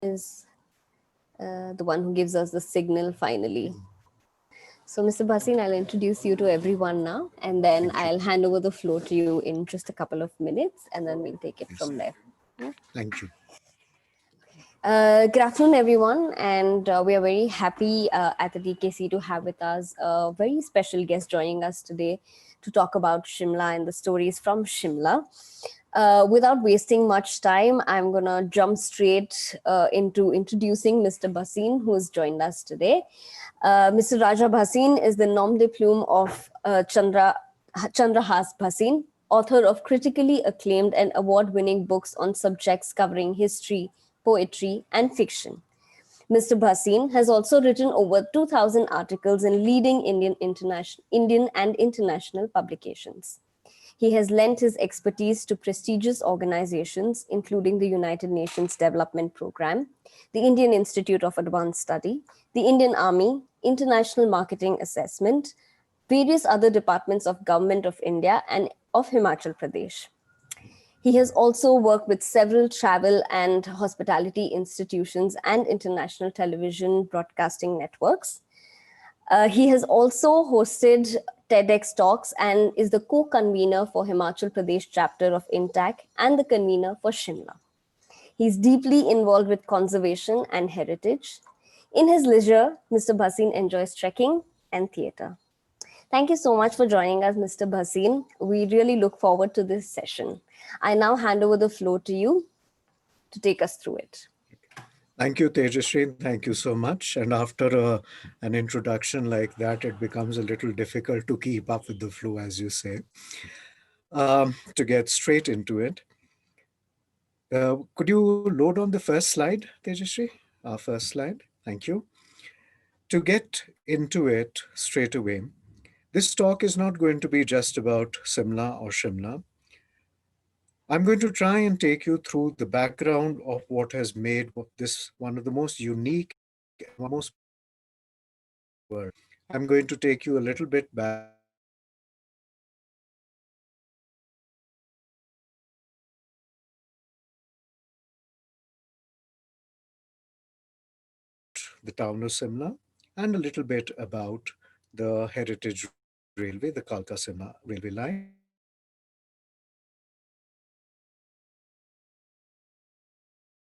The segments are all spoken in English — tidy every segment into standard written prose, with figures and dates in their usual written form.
is the one who gives us the signal finally. So, Mr. Bhasin, I'll introduce you to everyone now, and then Thank you. I'll hand over the floor to you in just a couple of minutes, and then we'll take it Yes. from there. Thank you. Good afternoon, everyone, and we are very happy at the DKC to have with us a very special guest joining us today to talk about Shimla and the stories from Shimla. Without wasting much time, I'm gonna jump straight into introducing Mr. Bhasin, who has joined us today. Mr. Raja Bhasin is the nom de plume of Chandrahas Bhasin, author of critically acclaimed and award-winning books on subjects covering history, poetry, and fiction. Mr. Bhasin has also written over 2,000 articles in leading Indian and international publications. He has lent his expertise to prestigious organizations, including the United Nations Development Programme, the Indian Institute of Advanced Study, the Indian Army, International Marketing Assessment, various other departments of Government of India and of Himachal Pradesh. He has also worked with several travel and hospitality institutions and international television broadcasting networks. He has also hosted TEDx talks and is the co-convener for Himachal Pradesh chapter of INTAC and the convener for Shimla. He's deeply involved with conservation and heritage. In his leisure, Mr. Bhasin enjoys trekking and theatre. Thank you so much for joining us, Mr. Bhasin. We really look forward to this session. I now hand over the floor to you to take us through it. Thank you, Tejashree. Thank you so much. And after an introduction like that, it becomes a little difficult to keep up with the flow, as you say. To get straight into it, could you load on the first slide, Tejashree? Our first slide. Thank you. To get into it straight away, this talk is not going to be just about Simla or Shimla. I'm going to try and take you through the background of what has made this one of the most unique and one of the most world. I'm going to take you a little bit back the town of Simla and a little bit about the heritage railway, the Kalka Simla railway line,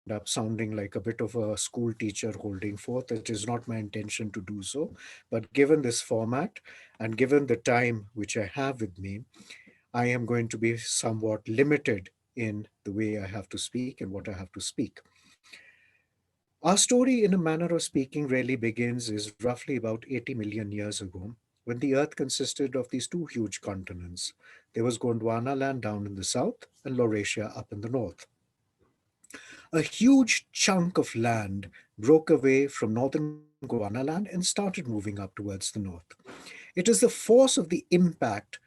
end up sounding like a bit of a school teacher holding forth. It is not my intention to do so. But given this format and given the time which I have with me, I am going to be somewhat limited in the way I have to speak and what I have to speak. Our story, in a manner of speaking, really begins is roughly about 80 million years ago, when the Earth consisted of these two huge continents. There was Gondwana land down in the south and Laurasia up in the north. A huge chunk of land broke away from northern Gondwana land and started moving up towards the north. It is the force of the impact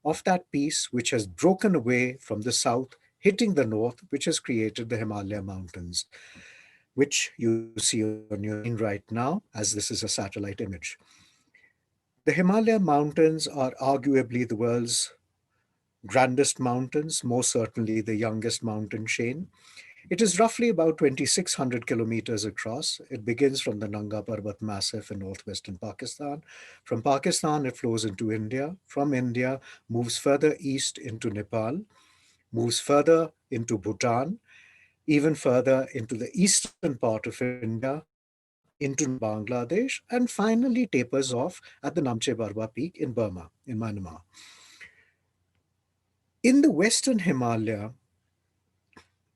of that piece which has broken away from the south, hitting the north, which has created the Himalaya Mountains, which you see on your screen right now, as this is a satellite image. The Himalaya Mountains are arguably the world's grandest mountains, most certainly the youngest mountain chain. It is roughly about 2,600 kilometers across. It begins from the Nanga Parbat Massif in northwestern Pakistan. From Pakistan, it flows into India. From India, moves further east into Nepal, moves further into Bhutan, even further into the eastern part of India, into northern Bangladesh, and finally tapers off at the Namche Barwa peak in Burma, in Myanmar. In the western Himalaya,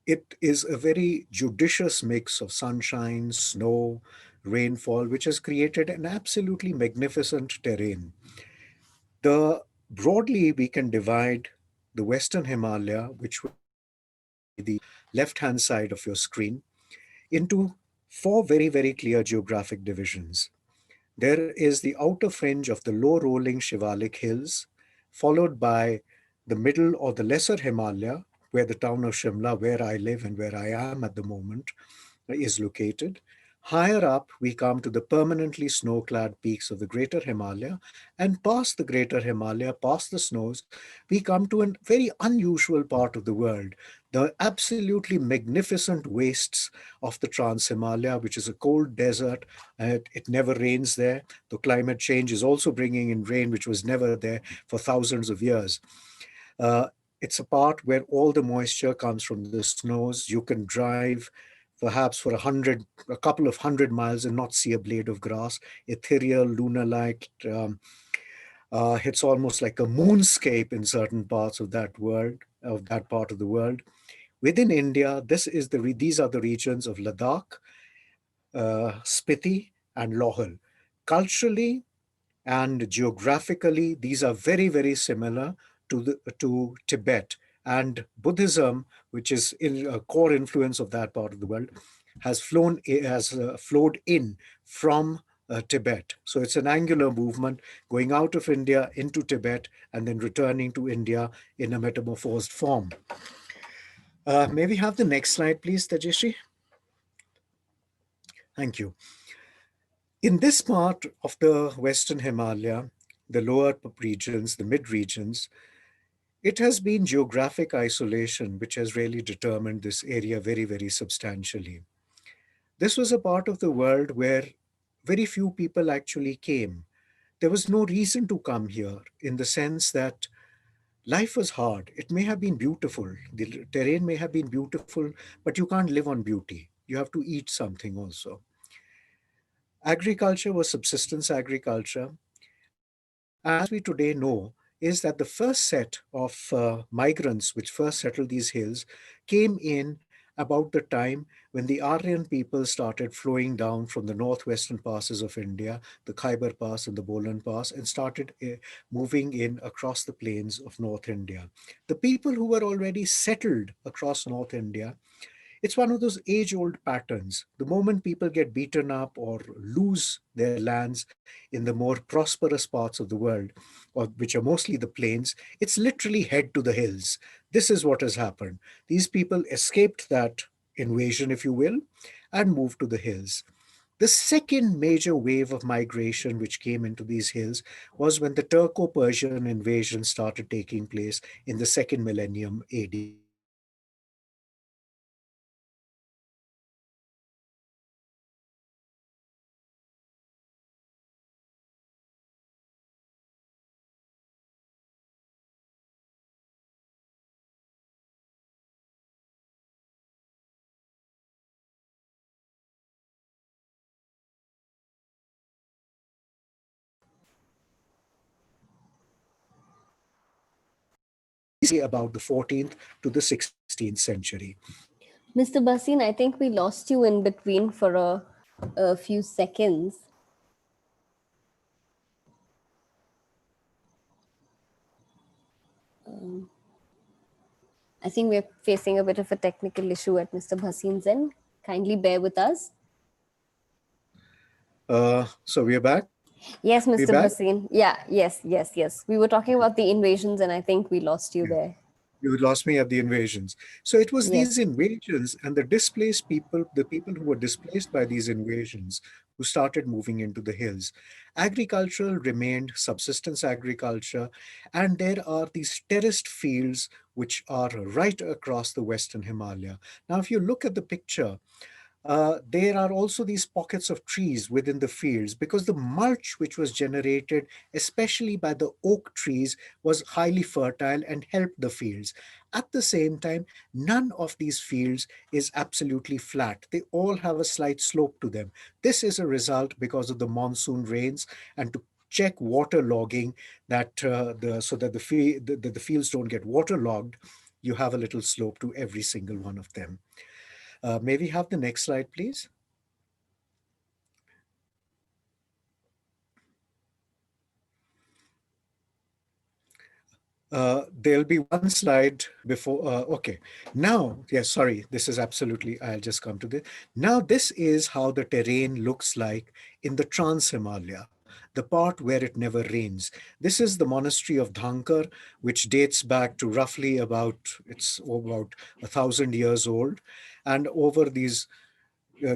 it is a very judicious mix of sunshine, snow, rainfall, which has created an absolutely magnificent terrain. The broadly we can divide the Western Himalaya, which would be the left-hand side of your screen, into four very, very clear geographic divisions. There is the outer fringe of the low rolling Shivalik hills, followed by the middle or the lesser Himalaya, where the town of Shimla, where I live and where I am at the moment, is located. Higher up, we come to the permanently snow clad peaks of the Greater Himalaya, and past the Greater Himalaya, past the snows, we come to a very unusual part of the world, The absolutely magnificent wastes of the Trans Himalaya, which is a cold desert. It never rains there. The climate change is also bringing in rain, which was never there for thousands of years. Uh, it's a part where all the moisture comes from the snows. You can drive perhaps for a couple of 100 miles and not see a blade of grass. Ethereal, lunar-like. It's almost like a moonscape in certain parts of that world, of that part of the world. Within India, these are the regions of Ladakh, Spiti, and Lohal. Culturally, and geographically these are very, very similar to Tibet. And Buddhism, which is a core influence of that part of the world, has flowed in from Tibet. So it's an angular movement going out of India into Tibet and then returning to India in a metamorphosed form. May we have the next slide, please, Tajeshri? Thank you. In this part of the Western Himalaya, the lower regions, the mid regions, it has been geographic isolation which has really determined this area very, very substantially. This was a part of the world where very few people actually came. There was no reason to come here in the sense that life was hard. It may have been beautiful, the terrain may have been beautiful, but you can't live on beauty. You have to eat something also. Agriculture was subsistence agriculture. And as we today know, is that the first set of migrants which first settled these hills came in about the time when the Aryan people started flowing down from the northwestern passes of India, the Khyber Pass and the Bolan Pass, and started moving in across the plains of North India. The people who were already settled across North India, it's one of those age old patterns. The moment people get beaten up or lose their lands in the more prosperous parts of the world, or which are mostly the plains, it's literally head to the hills. This is what has happened. These people escaped that invasion, if you will, and moved to the hills. The second major wave of migration which came into these hills was when the Turco Persian invasion started taking place in the second millennium AD. These people started moving from about the 14th to the 16th century. Mr. Basin, I think we lost you in between for a few seconds. I think we're facing a bit of a technical issue at Mr. Basin's end. Kindly bear with us. So we are back. Yes, We Mr. back. Basin. Yeah, yes. We were talking about the invasions, and I think we lost you Yeah. there. You lost me at the invasions. So it was these Yes. invasions and the displaced people, the people who were displaced by these invasions, who started moving into the hills. Agricultural remained subsistence agriculture, and there are these terraced fields which are right across the Western Himalaya. Now, if you look at the picture, there are also these pockets of trees within the fields because the mulch which was generated, especially by the oak trees, was highly fertile and helped the fields. At the same time, none of these fields is absolutely flat. They all have a slight slope to them. This is a result because of the monsoon rains and to check water logging that the so that the fields don't get waterlogged. You have a little slope to every single one of them. May we have the next slide, please? There'll be one slide before. Okay. Now, yes, sorry, this is absolutely, I'll just come to this. Now, this is how the terrain looks like in the Trans Himalaya, the part where it never rains. This is the monastery of Dhankar, which dates back to roughly about 1,000 years old. And over these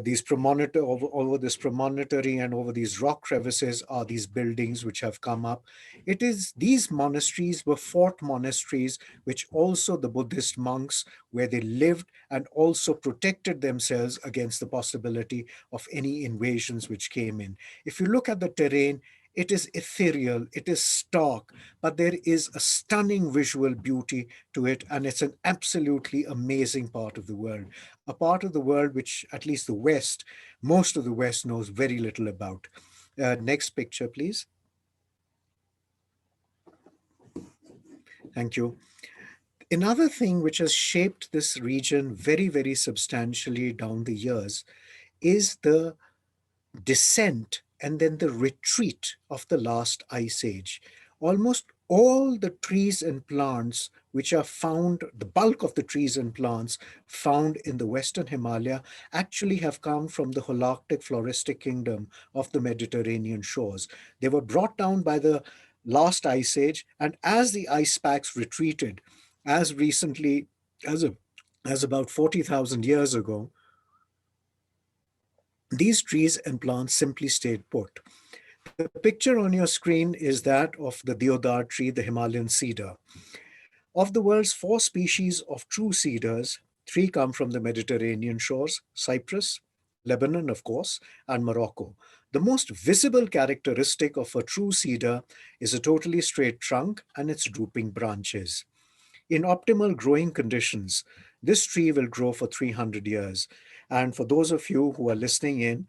these promontory over this promontory and over these rock crevices are these buildings which have come up. It is these monasteries were fort monasteries which also the Buddhist monks, where they lived and also protected themselves against the possibility of any invasions which came in. If you look at the terrain, it is ethereal, it is stark, but there is a stunning visual beauty to it, and it's an absolutely amazing part of the world. A part of the world which, at least the West, most of the West knows very little about. Next picture, please. Thank you. Another thing which has shaped this region very, very substantially down the years is the descent and then the retreat of the last ice age. Almost all the trees and plants which are found, the bulk of the trees and plants found in the Western Himalaya actually have come from the Holarctic floristic kingdom of the Mediterranean shores. They were brought down by the last ice age, and as the ice packs retreated, as recently as, a, as about 40,000 years ago, these trees and plants simply stayed put. The picture on your screen is that of the deodar tree, the Himalayan cedar. Of the world's four species of true cedars, three come from the Mediterranean shores: Cyprus, Lebanon, of course, and Morocco. The most visible characteristic of a true cedar is a totally straight trunk and its drooping branches. In optimal growing conditions, this tree will grow for 300 years. And for those of you who are listening in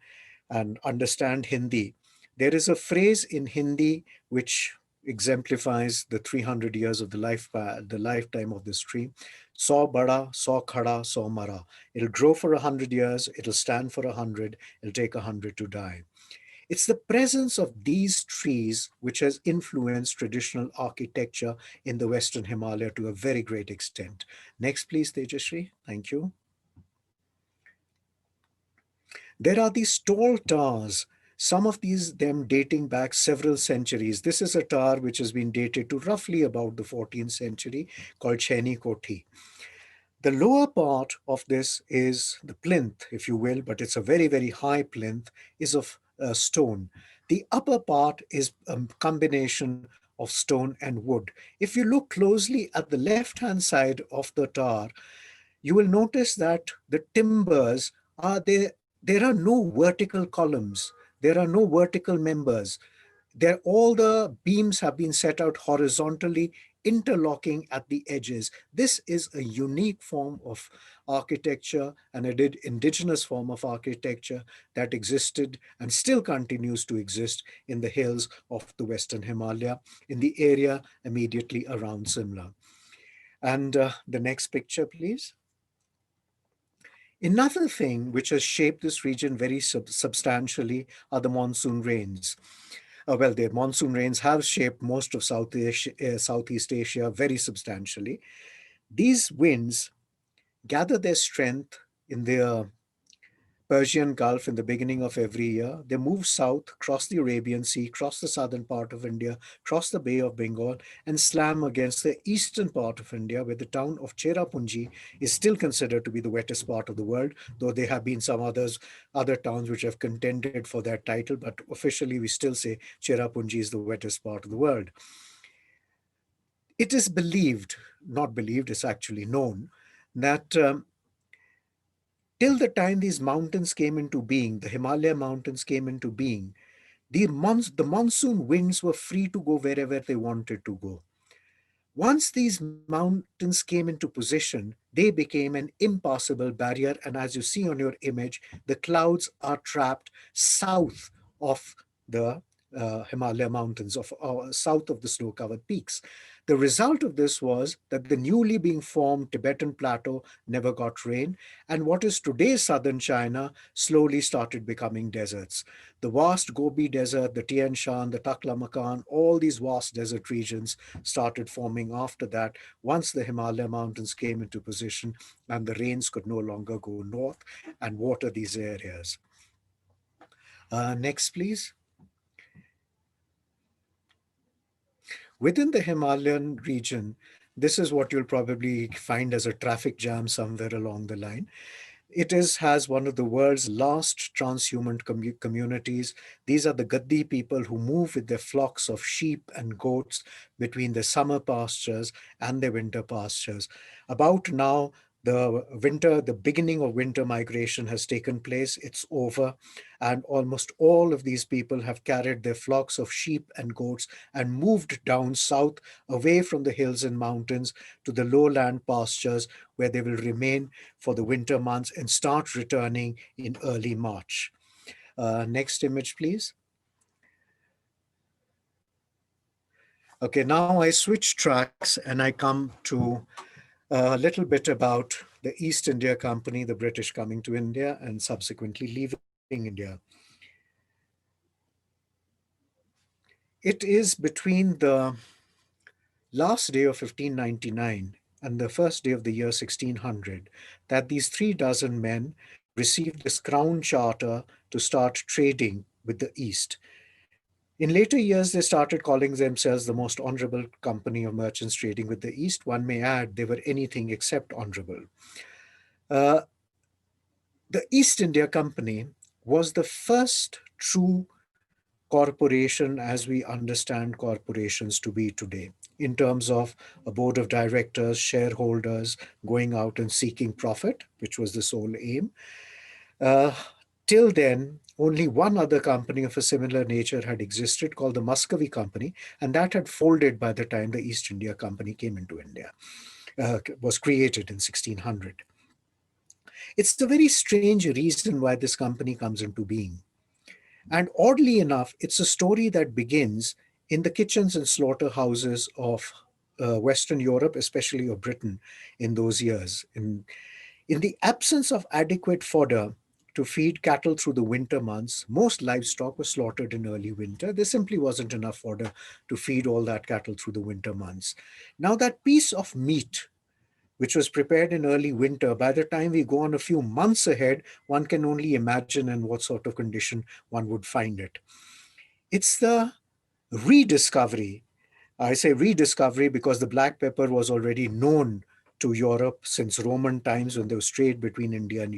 and understand Hindi, there is a phrase in Hindi which exemplifies the 300 years of the lifetime of this tree. So bada, so khada, so mara. It'll grow for 100 years, it'll stand for 100, it'll take 100 to die. It's the presence of these trees which has influenced traditional architecture in the Western Himalaya to a very great extent. Next, please, Tejashree. Thank you. There are these tall towers, some of these them dating back several centuries. This is a tower which has been dated to roughly about the 14th century, called Cheni Koti. The lower part of this is the plinth, if you will, but it's a very, very high plinth, is of stone. The upper part is a combination of stone and wood. If you look closely at the left-hand side of the tower, you will notice that the timbers are there. There are no vertical columns. There are no vertical members. All the beams have been set out horizontally, interlocking at the edges. This is a unique form of architecture, an indigenous form of architecture that existed and still continues to exist in the hills of the Western Himalaya, in the area immediately around Simla. And the next picture, please. Another thing which has shaped this region very substantially are the monsoon rains. Well, the monsoon rains have shaped most of Southeast Asia very substantially. These winds gather their strength in the Persian Gulf in the beginning of every year. They move south, cross the Arabian Sea, cross the southern part of India, cross the Bay of Bengal, and slam against the eastern part of India, where the town of Cherrapunji is still considered to be the wettest part of the world, though there have been some other towns which have contended for that title, but officially we still say Cherrapunji is the wettest part of the world. It is believed, not believed, it's actually known, that till the time these mountains came into being, the Himalaya mountains came into being, the monsoon winds were free to go wherever they wanted to go. Once these mountains came into position, they became an impassable barrier. And as you see on your image, the clouds are trapped south of the Himalaya mountains, south of the snow covered peaks. The result of this was that the newly being formed Tibetan plateau never got rain, and what is today southern China slowly started becoming deserts. The vast Gobi Desert, the Tian Shan, the Taklamakan, all these vast desert regions started forming after that, once the Himalaya mountains came into position and the rains could no longer go north and water these areas. Next, please. Within the Himalayan region, this is what you'll probably find as a traffic jam somewhere along the line. Has one of the world's last transhuman communities. These are the Gaddi people who move with their flocks of sheep and goats between the summer pastures and their winter pastures. About now, the beginning of winter migration has taken place. It's over, and almost all of these people have carried their flocks of sheep and goats and moved down south, away from the hills and mountains, to the lowland pastures, where they will remain for the winter months and start returning in early March. Next image, please. Okay, now I switch tracks and I come to a little bit about the East India Company, the British coming to India and subsequently leaving India. It is between the last day of 1599 and the first day of the year 1600 that these 3 dozen men received this crown charter to start trading with the East. In later years, they started calling themselves the most honorable company of merchants trading with the East. One may add they were anything except honorable. Uh, the East India Company was the first true corporation as we understand corporations to be today, in terms of a board of directors, shareholders going out and seeking profit, which was the sole aim. Uh, Till then, only one other company of a similar nature had existed, called the Muscovy Company, and that had folded by the time the East India Company came into India, was created in 1600. It's a very strange reason why this company comes into being. And oddly enough, it's a story that begins in the kitchens and slaughterhouses of Western Europe, especially of Britain, in those years. In the absence of adequate fodder to feed cattle through the winter months, most livestock was slaughtered in early winter. There simply wasn't enough fodder to feed all that cattle through the winter months. Now, that piece of meat, which was prepared in early winter, by the time we go on a few months ahead, one can only imagine in what sort of condition one would find it. It's the rediscovery. I say rediscovery because the black pepper was already known to Europe since Roman times, when there was trade between India and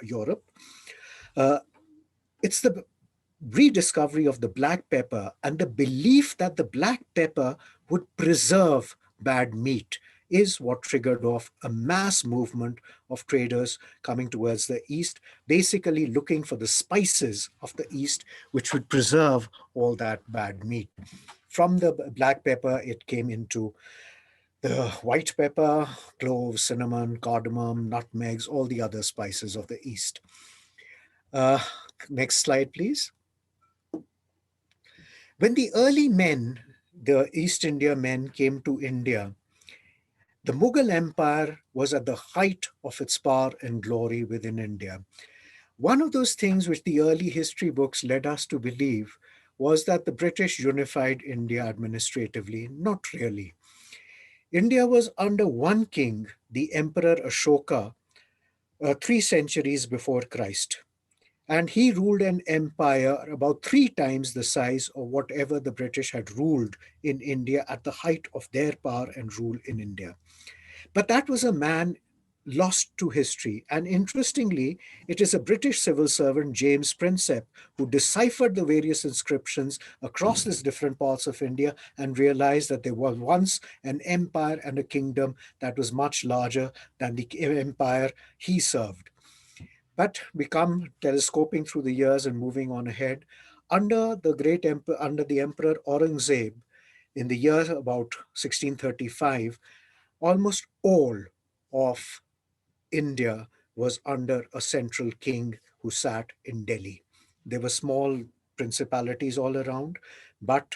Europe. Uh, it's the rediscovery of the black pepper and the belief that the black pepper would preserve bad meat is what triggered off a mass movement of traders coming towards the East, basically looking for the spices of the East, which would preserve all that bad meat. From the black pepper, it came into the white pepper, cloves, cinnamon, cardamom, nutmegs, all the other spices of the East. Uh, Next slide, please. When the early men, the East India men, came to India, the Mughal Empire was at the height of its power and glory within India. One of those things which the early history books led us to believe was that the British unified India administratively. Not really. India was under one king, the Emperor Ashoka, 3 centuries before Christ. And he ruled an empire about 3 times the size of whatever the British had ruled in India at the height of their power and rule in India. But that was a man lost to history. And interestingly, it is a British civil servant, James Prinsep, who deciphered the various inscriptions across these different parts of India and realized that there was once an empire and a kingdom that was much larger than the empire he served. But we come telescoping through the years and moving on ahead. Under the Emperor Aurangzeb, in the year about 1635, almost all of India was under a central king who sat in Delhi. There were small principalities all around, but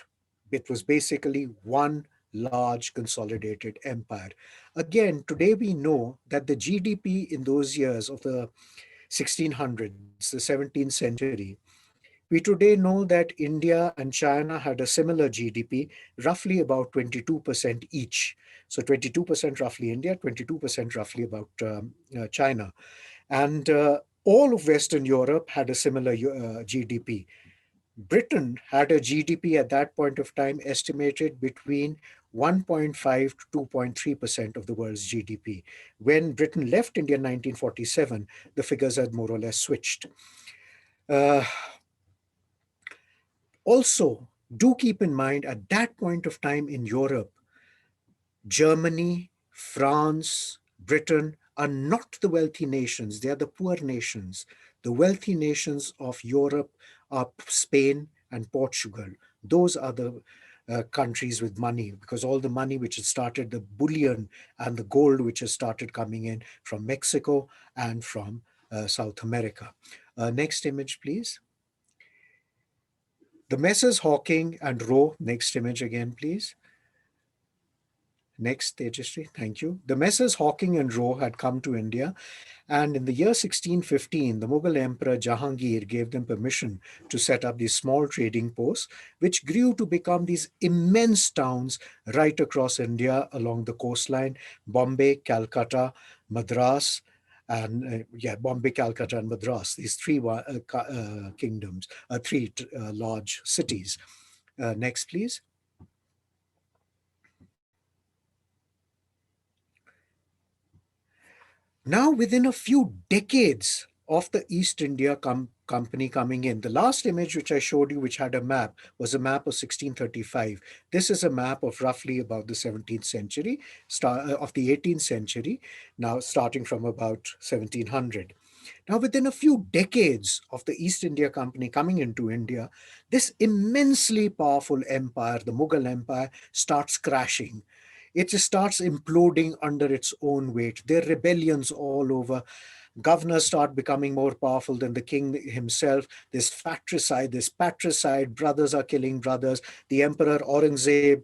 it was basically one large consolidated empire. Again, today we know that the GDP in those years of the 1600s, the 17th century, we today know that India and China had a similar GDP, roughly about 22% each. So 22% roughly India, 22% roughly about China. And all of Western Europe had a similar GDP. Britain had a GDP at that point of time estimated between 1.5 to 2.3% of the world's GDP. When Britain left India in 1947, the figures had more or less switched. Uh, Also, do keep in mind at that point of time in Europe, Germany, France, Britain are not the wealthy nations, they are the poor nations. The wealthy nations of Europe are Spain and Portugal. Those are the countries with money, because all the money which has started, the bullion and the gold which has started coming in from Mexico and from South America. Next image, please. The Messrs. Hawking and Roe, next image again, please. Next, Tejasri, thank you. The Messrs. Hawking and Roe had come to India, and in the year 1615, the Mughal Emperor Jahangir gave them permission to set up these small trading posts, which grew to become these immense towns right across India along the coastline: Bombay, Calcutta, Madras, and Bombay, Calcutta, and Madras. These three kingdoms, three large cities. Next, please. Now, within a few decades of the East India Company coming in, the last image which I showed you, which had a map, was a map of 1635. This is a map of roughly about the 17th century, of the 18th century, now starting from about 1700. Now, within a few decades of the East India Company coming into India, this immensely powerful empire, the Mughal Empire, starts crashing. It just starts imploding under its own weight. There are rebellions all over. Governors start becoming more powerful than the king himself. There's fratricide, there's patricide, brothers are killing brothers. The Emperor Aurangzeb,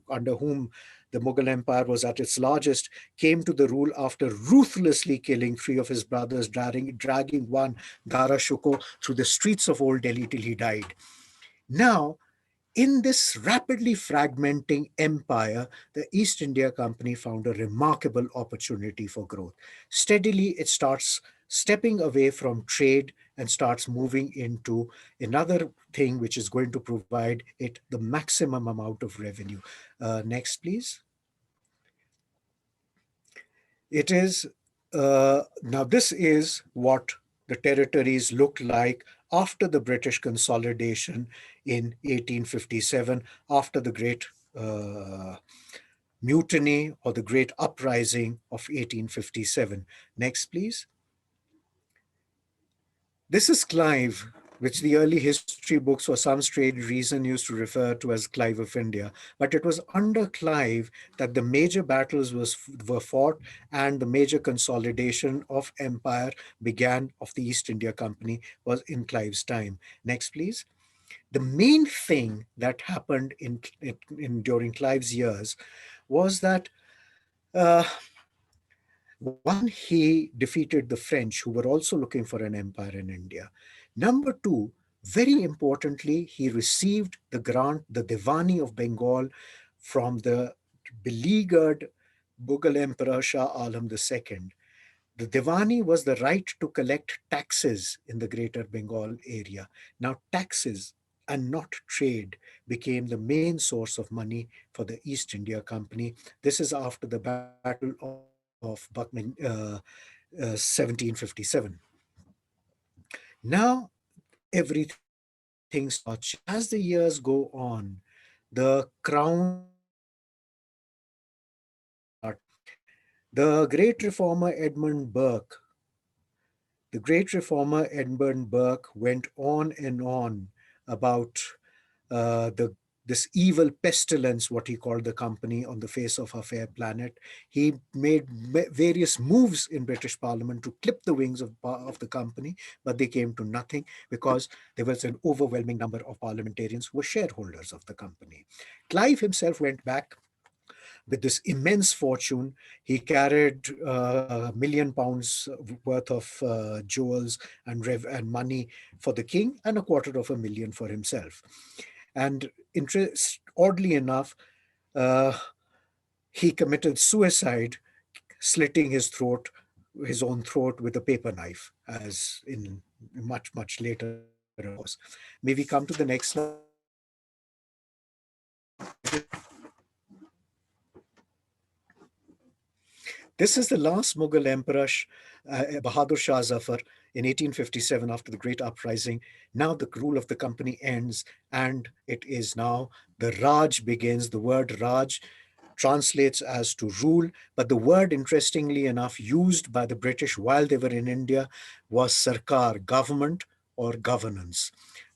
under whom the Mughal Empire was at its largest, came to the rule after ruthlessly killing three of his brothers, dragging one, Dara Shuko, through the streets of Old Delhi till he died. Now, in this rapidly fragmenting empire, the East India Company found a remarkable opportunity for growth. Steadily, it starts stepping away from trade and starts moving into another thing which is going to provide it the maximum amount of revenue. Next, please. It is Now this is what the territories looked like after the British consolidation in 1857, after the Great uh, Mutiny or the Great Uprising of 1857. Next, please. This is Clive, which the early history books for some strange reason used to refer to as Clive of India. But it was under Clive that the major battles were fought and the major consolidation of empire began of the East India Company was in Clive's time. Next, please. The main thing that happened during Clive's years was that uh, one, he defeated the French, who were also looking for an empire in India. Number two, very importantly, he received the grant, the Divani of Bengal, from the beleaguered Mughal Emperor Shah Alam II. The Divani was the right to collect taxes in the greater Bengal area. Now, taxes and not trade became the main source of money for the East India Company. This is after the Battle of Buckman, 1757. Now, everything starts changing. As the years go on, the crown starts changing. The great reformer Edmund Burke The great reformer Edmund Burke went on and on about the this evil pestilence, what he called the company, on the face of our fair planet. He made various moves in British Parliament to clip the wings of the company, but they came to nothing because there was an overwhelming number of parliamentarians who were shareholders of the company. Clive himself went back with this immense fortune. He carried £1 million worth of jewels and money for the king, and 250,000 for himself. And oddly enough, uh, he committed suicide, slitting his own throat with a paper knife, as in much, much later, of course. May we come to the next slide? This is the last Mughal emperor, Bahadur Shah Zafar, in 1857 after the Great Uprising. Now the rule of the company ends, and it is now the Raj begins. The word Raj translates as to rule, but the word, interestingly enough, used by the British while they were in India was Sarkar, government or governance.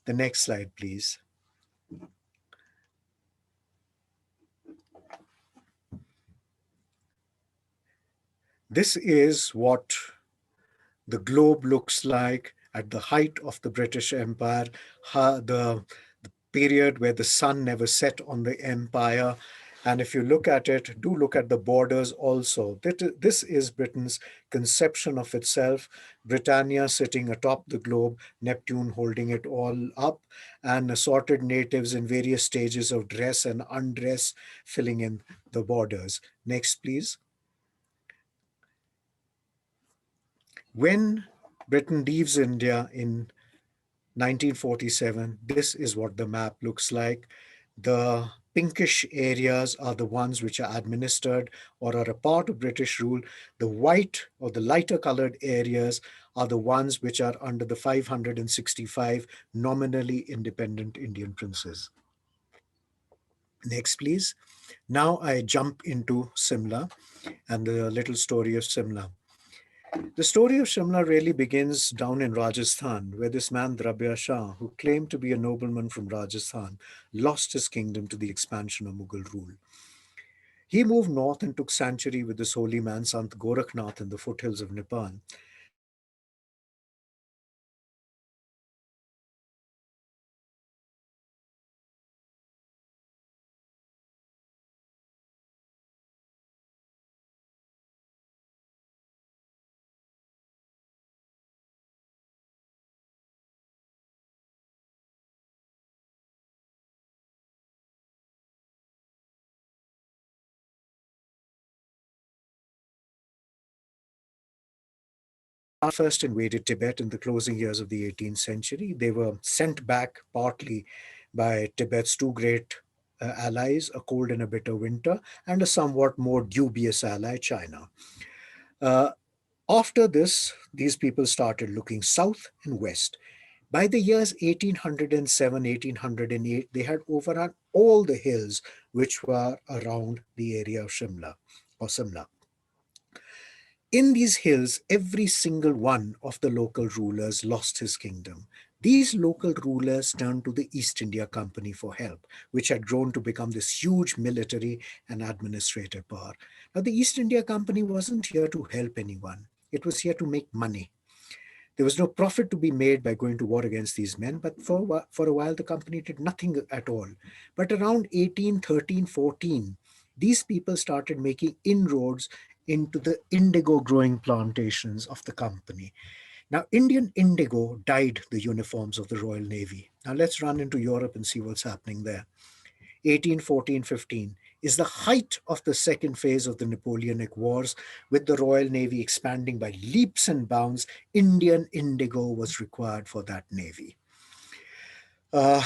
The next slide, please. This is what the globe looks like at the height of the British Empire, the period where the sun never set on the empire. And if you look at it, do look at the borders also. This is Britain's conception of itself. Britannia sitting atop the globe, Neptune holding it all up, and assorted natives in various stages of dress and undress filling in the borders. Next, please. When Britain leaves India in 1947, this is what the map looks like. The pinkish areas are the ones which are administered or are a part of British rule. The white or the lighter colored areas are the ones which are under the 565 nominally independent Indian princes. Next, please. Now I jump into Simla and the little story of Simla. The story of Shimla really begins down in Rajasthan, where this man Drabya Shah, who claimed to be a nobleman from Rajasthan, lost his kingdom to the expansion of Mughal rule. He moved north and took sanctuary with this holy man, Sant Gorakhnath, in the foothills of Nepal. And he started building first invaded Tibet in the closing years of the 18th century. They were sent back partly by Tibet's two great allies, a cold and a bitter winter, and a somewhat more dubious ally, China. Uh, After this, these people started looking south and west. By the years 1807, 1808, they had overrun all the hills which were around the area of Shimla or Simla. In these hills, every single one of the local rulers lost his kingdom. These local rulers turned to the East India Company for help, which had grown to become this huge military and administrative power. Now, the East India Company wasn't here to help anyone, it was here to make money. There was no profit to be made by going to war against these men, but for a while the company did nothing at all. But around 1813 14, these people started making inroads into the indigo growing plantations of the company. Now, Indian indigo dyed the uniforms of the Royal Navy. Now, let's run into Europe and see what's happening there. 1814 15 is the height of the second phase of the Napoleonic Wars, with the Royal Navy expanding by leaps and bounds. Indian indigo was required for that navy. Uh,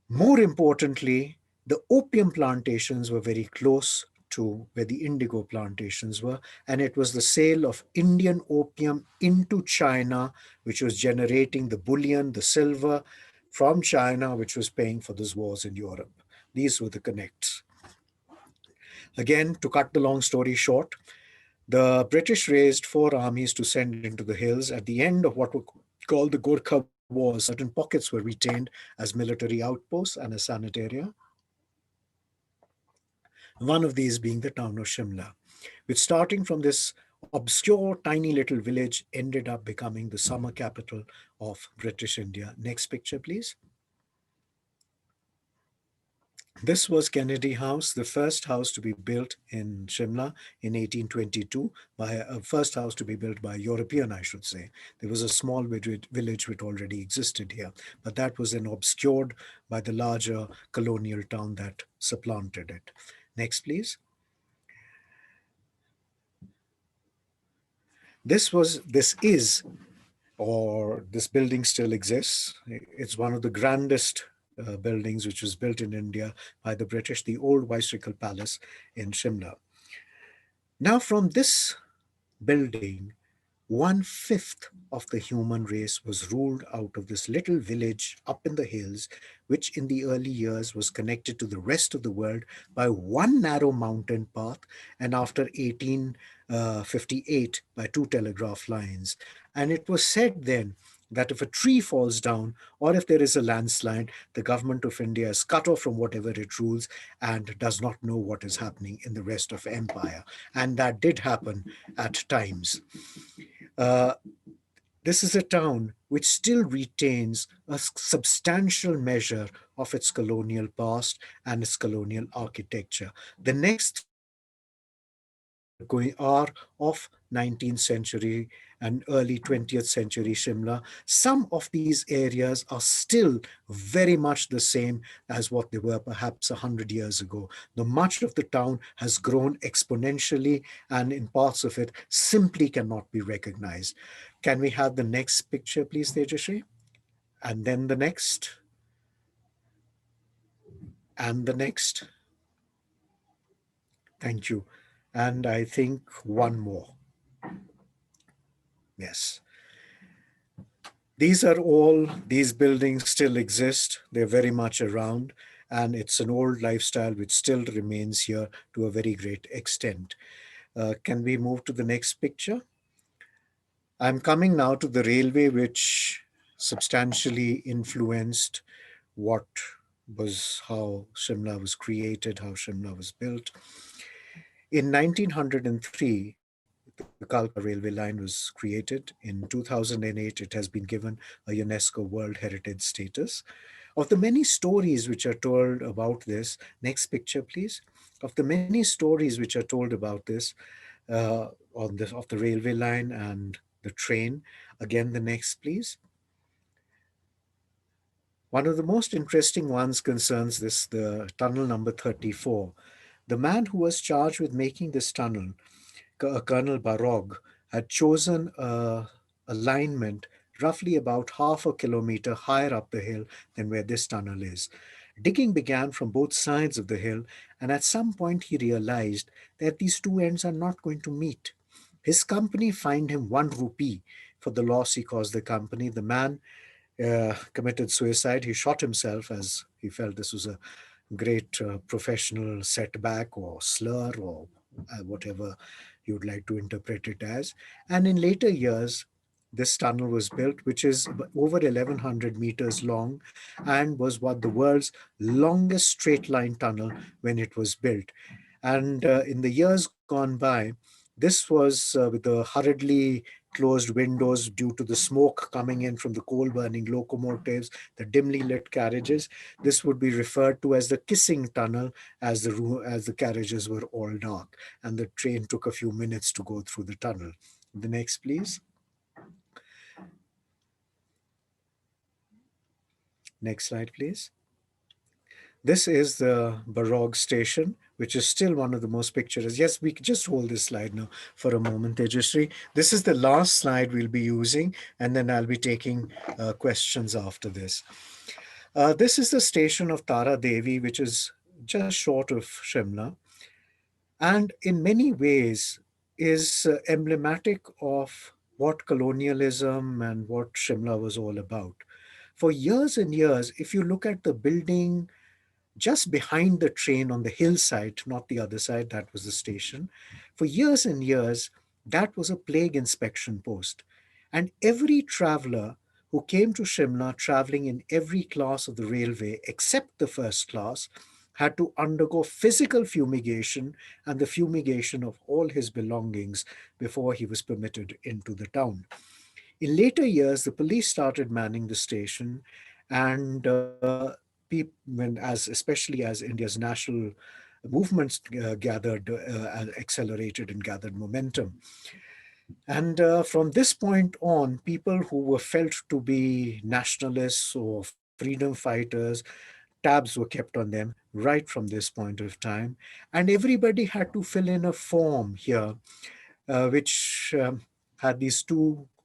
More importantly, the opium plantations were very close to where the indigo plantations were, and it was the sale of Indian opium into China which was generating the bullion, the silver from China, which was paying for those wars in Europe. These were the connects. Again, to cut the long story short, the British raised four armies to send into the hills. At the end of what were called the Gorkha Wars, certain pockets were retained as military outposts and a sanitarium. One of these being the town of Shimla, which, starting from this obscure tiny little village, ended up becoming the summer capital of British India. Next picture, please. This was Kennedy House, the first house to be built in Shimla in 1822, by a first house to be built by a European, I should say. There was a small village which already existed here, but that was then obscured by the larger colonial town that supplanted it. Next, please. This is, or this building still exists. It's one of the grandest buildings which was built in India by the British, the old Viceregal Palace in Shimla. Now, from this building, 1/5 of the human race was ruled out of this little village up in the hills, which in the early years was connected to the rest of the world by one narrow mountain path, and after 1858 by two telegraph lines. And it was said then that if a tree falls down or if there is a landslide, the government of India is cut off from whatever it rules and does not know what is happening in the rest of empire. And that did happen at times. Uh, this is a town which still retains a substantial measure of its colonial past and its colonial architecture. The next three pictures are of 19th century and early 20th century Shimla. Some of these areas are still very much the same as what they were perhaps 100 years ago. The much of the town has grown exponentially, and in parts of it simply cannot be recognized. Can we have the next picture, please, Tejashree? And then the next, and the next. Thank you. And I think one more. Yes. These buildings still exist. They're very much around, and it's an old lifestyle which still remains here to a very great extent. Can we move to the next picture? I'm coming now to the railway, which substantially influenced what was how Shimla was created, how Shimla was built. In 1903, the Kalka railway line was created. In 2008, it has been given a UNESCO World Heritage status. Of the many stories which are told about this, next picture, please. Of the many stories which are told about this, on this of the railway line and the train, again, the next, please. One of the most interesting ones concerns the tunnel number 34. The man who was charged with making this tunnel, Colonel Barog, had chosen a alignment roughly about half a kilometer higher up the hill than where this tunnel is. Digging began from both sides of the hill, and at some point he realized that these two ends are not going to meet. His company fined him 1 rupee for the loss he caused the company. The man committed suicide. He shot himself as he felt this was a great professional setback or slur or whatever you'd like to interpret it as. And in later years, this tunnel was built, which is over 1100 meters long and was what the world's longest straight line tunnel when it was built. And in the years gone by, this was with the hurriedly closed windows due to the smoke coming in from the coal burning locomotives, the dimly lit carriages. This would be referred to as the kissing tunnel, as the carriages were all dark and the train took a few minutes to go through the tunnel. The next, please. Next slide, please. This is the Barog station, which is still one of the most picturesque. Yes, we can just hold this slide now for a moment, Tejashree. This is the last slide we'll be using, and then I'll be taking questions after this. This is the station of Tara Devi, which is just short of Shimla, and in many ways is emblematic of what colonialism and what Shimla was all about. For years and years, if you look at the building just behind the train on the hillside, not the other side, that was the station. For years and years, that was a plague inspection post. And every traveler who came to Shimla traveling in every class of the railway except the first class had to undergo physical fumigation and the fumigation of all his belongings before he was permitted into the town. In later years, the police started manning the station, and especially as India's national movements accelerated and gathered momentum. And from this point on, people who were felt to be nationalists or freedom fighters, tabs were kept on them right from this point of time. And everybody had to fill in a form here which had these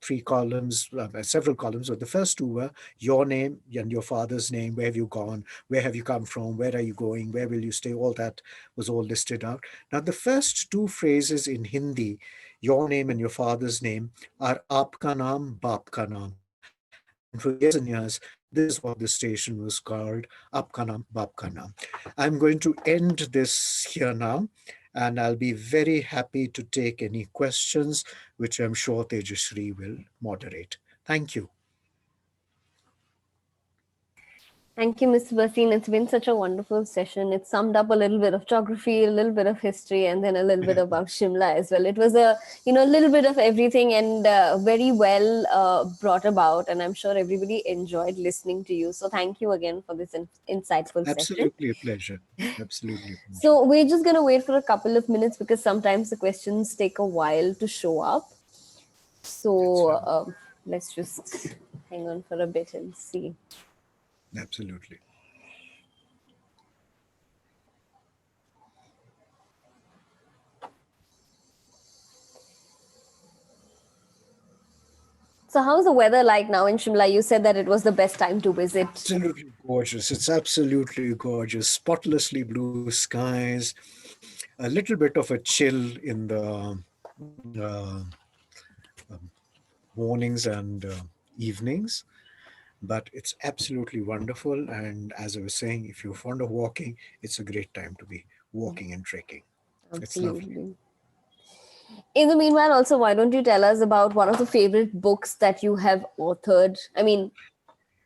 three columns, several columns, but the first two were your name and your father's name, where have you gone, where have you come from, where are you going, where will you stay, all that was all listed out. Now, the first two phrases in Hindi, your name and your father's name, are Aapka naam, Baap ka naam. And for years and years, this is what the station was called, Aapka naam, Baap ka naam. I'm going to end this here now, and I'll be very happy to take any questions, which I'm sure Tejashree will moderate. Thank you. Thank you, Mr. Basin. It's been such a wonderful session. It summed up a little bit of geography, a little bit of history, and then a little bit about Shimla as well. It was a little bit of everything, and very well brought about. And I'm sure everybody enjoyed listening to you. So thank you again for this insightful session. Absolutely a pleasure. Absolutely a pleasure. So we're just gonna wait for a couple of minutes because sometimes the questions take a while to show up. That's So right. let's just hang on for a bit and see. Absolutely. So how's the weather like now in Shimla? You said that it was the best time to visit. Absolutely gorgeous. It's absolutely gorgeous. Spotlessly blue skies, a little bit of a chill in the uh, mornings and evenings, but it's absolutely wonderful. And as I was saying, if you're fond of walking, it's a great time to be walking and trekking. It's lovely. Absolutely. In the meanwhile, also, why don't you tell us about one of the favorite books that you have authored? I mean,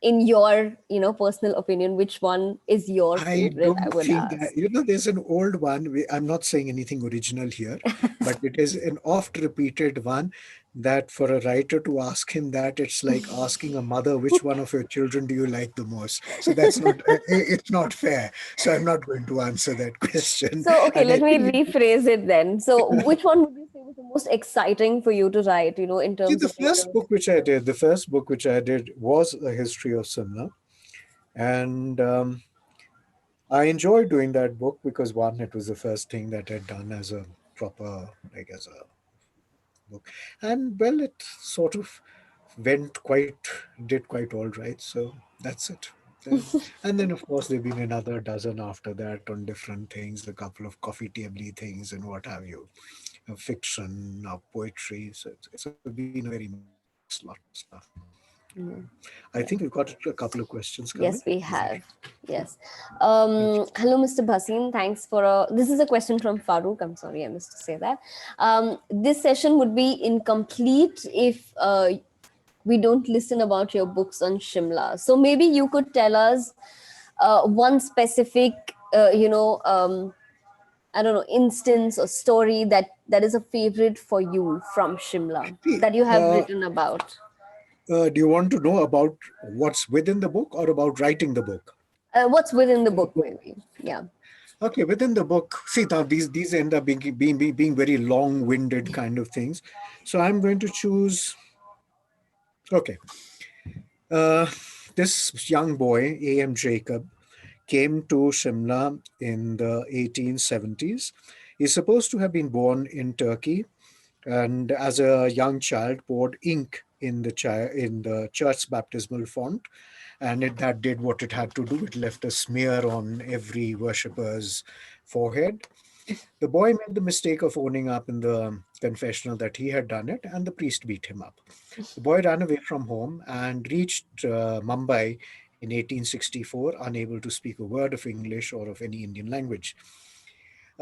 in your, personal opinion, which one is your I favorite? I don't would think ask. that, there's an old one. I'm not saying anything original here, but it is an oft repeated one that for a writer to ask him that, it's like asking a mother, which one of your children do you like the most? So that's not, it's not fair. So I'm not going to answer that question. So, okay, And I let me think, rephrase it then. So, which one would you say was the most exciting for you to write, in see, terms of your. the first book which I did was A History of Simla. And I enjoyed doing that book because one, it was the first thing that I'd done as a proper, like as a book, and well, it sort of went quite, did quite all right. So that's it. Then, and then of course there've been another dozen after that on different things, a couple of coffee table things and what have you, fiction, poetry. So it's been a very mixed lot of stuff. Mhm. I think we've got a couple of questions coming. Yes, we Is that have. Yes. thank you? Hello, Mr. Bhasin. Thanks for this is a question from Farouk. I'm sorry, I missed to say that. This session would be incomplete if we don't listen about your books on Shimla. So maybe you could tell us one specific, I don't know, instance or story that is a favorite for you from Shimla See, that you have written about. do you want to know about what's within the book or about writing the book? What's within the book, maybe? Yeah. Okay, within the book, see now these end up being very long-winded kind of things. So I'm going to choose. Okay, uh, this young boy, A.M. Jacob, came to Shimla in the 1870s. He's supposed to have been born in Turkey, and as a young child poured ink in in the church's baptismal font, and that did what it had to do. It left a smear on every worshipper's forehead. The boy made the mistake of owning up in the confessional that he had done it, and the priest beat him up. The boy ran away from home and reached Mumbai in 1864, unable to speak a word of English or of any Indian language.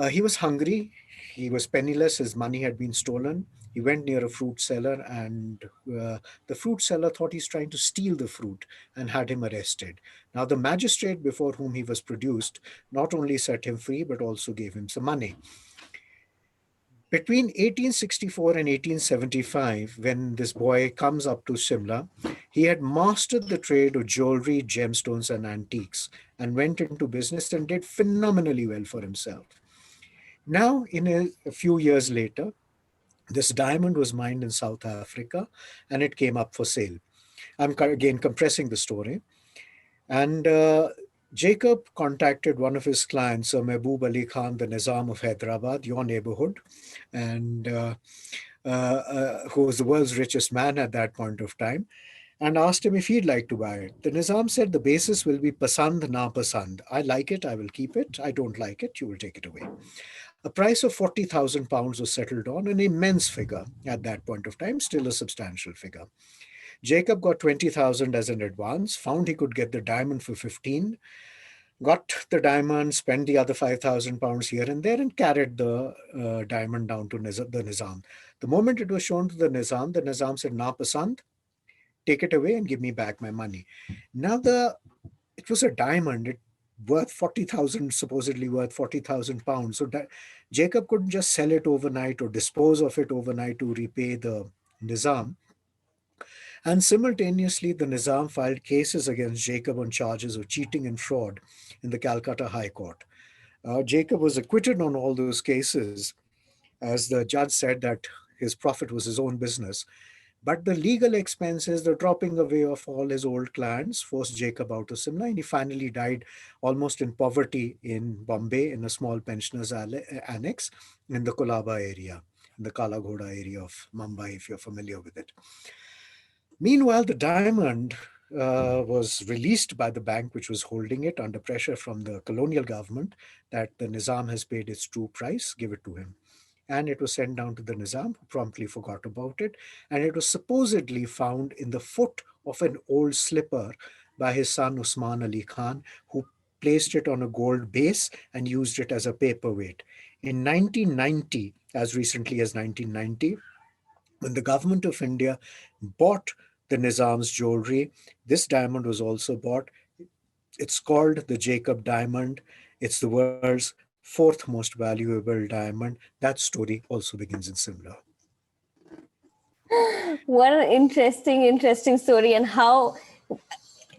He was hungry, he was penniless, his money had been stolen. He went near a fruit seller, and the fruit seller thought he's trying to steal the fruit and had him arrested. Now, the magistrate before whom he was produced not only set him free but also gave him some money. Between 1864 and 1875, when this boy comes up to Simla, he had mastered the trade of jewelry, gemstones, and antiques and went into business and did phenomenally well for himself. Now, in a few years later, this diamond was mined in South Africa and it came up for sale. I'm again compressing the story. And Jacob contacted one of his clients, Mehboob Ali Khan, the Nizam of Hyderabad, your neighborhood, and who was the world's richest man at that point of time, and asked him if he'd like to buy it. The Nizam said the basis will be pasand na pasand. I like it, I will keep it. I don't like it, you will take it away. A price of 40,000 pounds was settled on, an immense figure at that point of time, still a substantial figure. Jacob got 20,000 as an advance, found he could get the diamond for 15, got the diamond, spent the other 5,000 pounds here and there, and carried the diamond down to the Nizam. The moment it was shown to the Nizam said, Na pasand, take it away and give me back my money. Now, it was a diamond, it worth 40,000, supposedly worth 40,000 pounds. So Jacob couldn't just sell it overnight or dispose of it overnight to repay the Nizam. And simultaneously, the Nizam filed cases against Jacob on charges of cheating and fraud in the Calcutta High Court. Jacob was acquitted on all those cases, as the judge said that his profit was his own business. But the legal expenses, the dropping away of all his old clients, forced Jacob out of Simla, and he finally died almost in poverty in Bombay in a small pensioners' annex in the Kolaba area, in the Kala Ghoda area of Mumbai, if you're familiar with it. Meanwhile, the diamond was released by the bank which was holding it under pressure from the colonial government that the Nizam has paid its true price, give it to him. And it was sent down to the Nizam, who promptly forgot about it. And it was supposedly found in the foot of an old slipper by his son Usman Ali Khan, who placed it on a gold base and used it as a paperweight. In 1990, as recently as 1990, when the government of India bought the Nizam's jewelry, this diamond was also bought. It's called the Jacob diamond. It's the world's fourth most valuable diamond. That story also begins in Simla. What an interesting story, and how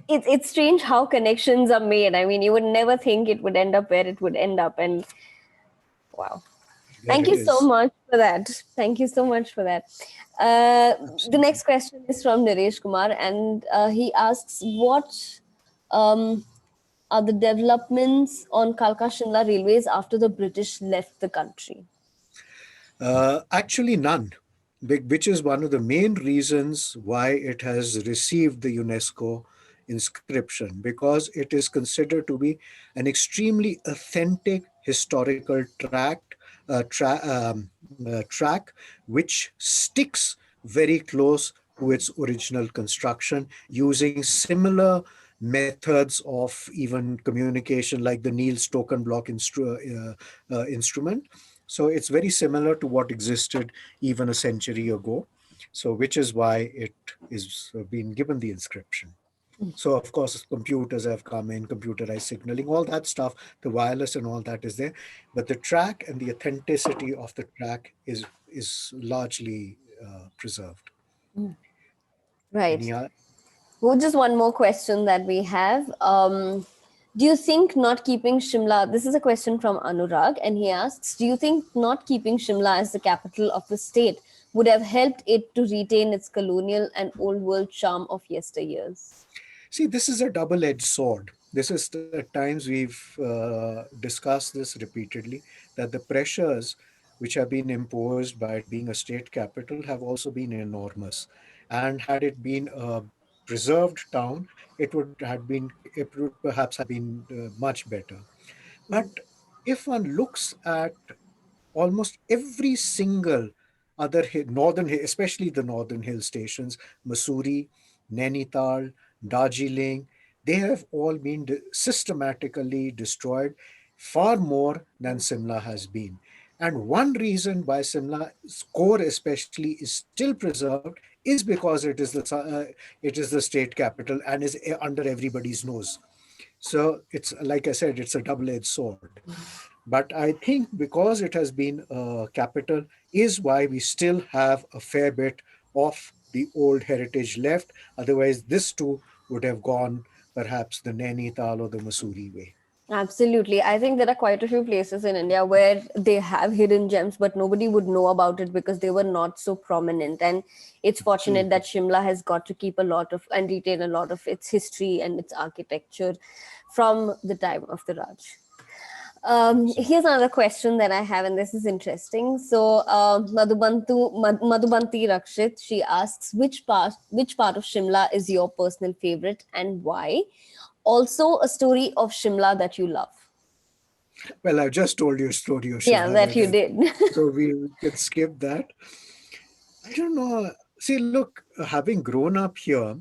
it's strange how connections are made. I mean, you would never think it would end up where it would end up, and wow. There Thank it you so is. much for that. Thank you so much for that. The Absolutely. next question is from Naresh Kumar, and he asks, "What um, are the developments on Kalka Shimla railways after the British left the country?" Actually, none, which is one of the main reasons why it has received the UNESCO inscription, because it is considered to be an extremely authentic historical track which sticks very close to its original construction using similar methods of even communication like the Niels token block instrument. So it's very similar to what existed even a century ago. So which is why it is being given the inscription. So of course computers have come in, computerized signaling, all that stuff, the wireless and all that is there. But the track and the authenticity of the track is largely preserved. Right. Any Well, just one more question that we have. Do you think not keeping Shimla, this is a question from Anurag, and he asks, do you think not keeping Shimla as the capital of the state would have helped it to retain its colonial and old world charm of yesteryears? See, this is a double-edged sword. This is at times we've discussed this repeatedly, that the pressures which have been imposed by it being a state capital have also been enormous. And had it been a preserved town, it would perhaps have been much better. But if one looks at almost every single other especially the northern hill stations, Mussoorie, Nainital, Darjeeling, they have all been systematically destroyed far more than Simla has been. And one reason why Simla's core especially is still preserved is because it is the state capital and is under everybody's nose. So it's like I said, it's a double-edged sword. But I think because it has been a capital is why we still have a fair bit of the old heritage left. Otherwise, this too would have gone perhaps the Nainital or the Mussoorie way. Absolutely. I think there are quite a few places in India where they have hidden gems, but nobody would know about it because they were not so prominent. And it's fortunate that Absolutely. Shimla has got to keep a lot of and retain a lot of its history and its architecture from the time of the Raj. So, Here's another question that I have, and this is interesting. So, Madhubanti Rakshit, she asks, which part of Shimla is your personal favorite and why? Also, a story of Shimla that you love. well, I just told you a story of Yeah, Shimla that that you did. so we can skip that. I don't know. See, look, having grown up here,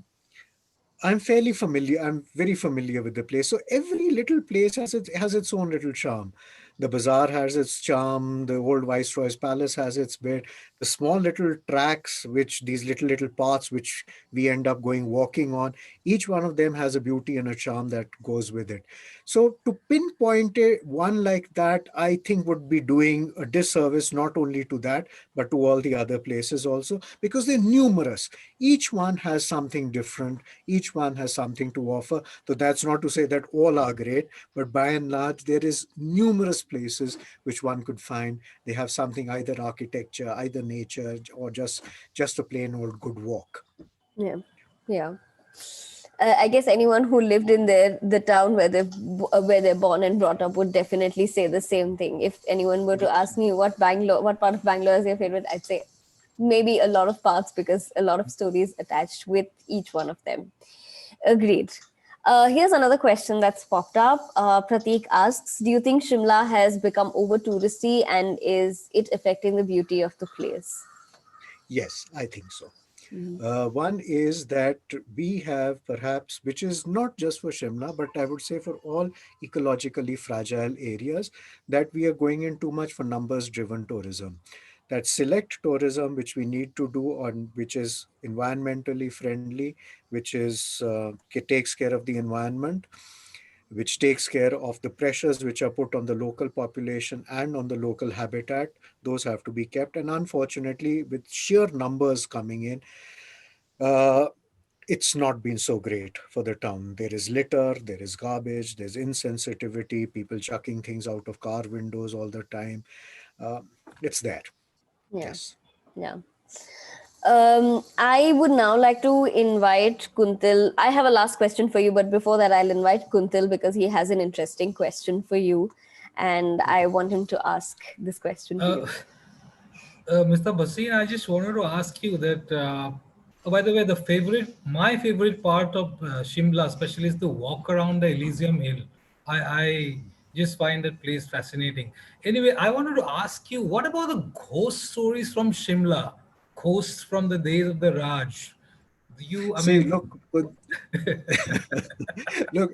I'm fairly familiar. I'm very familiar with the place. So every little place has its own little charm. The bazaar has its charm. The old Viceroy's palace has its bit. The small little tracks, which these little paths, which we end up going walking on, each one of them has a beauty and a charm that goes with it. So to pinpoint one like that, I think would be doing a disservice not only to that but to all the other places also, because they're numerous. Each one has something different, each one has something to offer. So that's not to say that all are great, but by and large, there is numerous places which one could find. They have something, either architecture, either nature, or just a plain old good walk. Yeah, yeah. I guess anyone who lived in the town where they're born and brought up would definitely say the same thing. If anyone were to ask me what part of Bangalore is your favorite, I'd say maybe a lot of parts because a lot of stories attached with each one of them. Agreed. Here's another question that's popped up. Pratik asks, do you think Shimla has become over touristy and is it affecting the beauty of the place? Yes, I think so. One is that we have perhaps, which is not just for Shimla, but I would say for all ecologically fragile areas, that we are going in too much for numbers driven tourism. That select tourism, which we need to do, on which is environmentally friendly, which takes care of the environment, which takes care of the pressures which are put on the local population and on the local habitat. Those have to be kept. And unfortunately, with sheer numbers coming in, uh, it's not been so great for the town. There is litter, there is garbage, there's insensitivity, people chucking things out of car windows all the time. Uh, it's there. Yeah, Yes. yeah. I would now like to invite Kuntil. I have a last question for you, but before that, I'll invite Kuntil because he has an interesting question for you, and I want him to ask this question to Uh, you. Mr. Basin, I just wanted to ask you that, oh, by the way, my favorite part of Shimla, especially, is the walk around the Elysium Hill. I just find that place fascinating. Anyway, I wanted to ask you, what about the ghost stories from Shimla? Ghosts from the days of the Raj. I See, mean, look, look,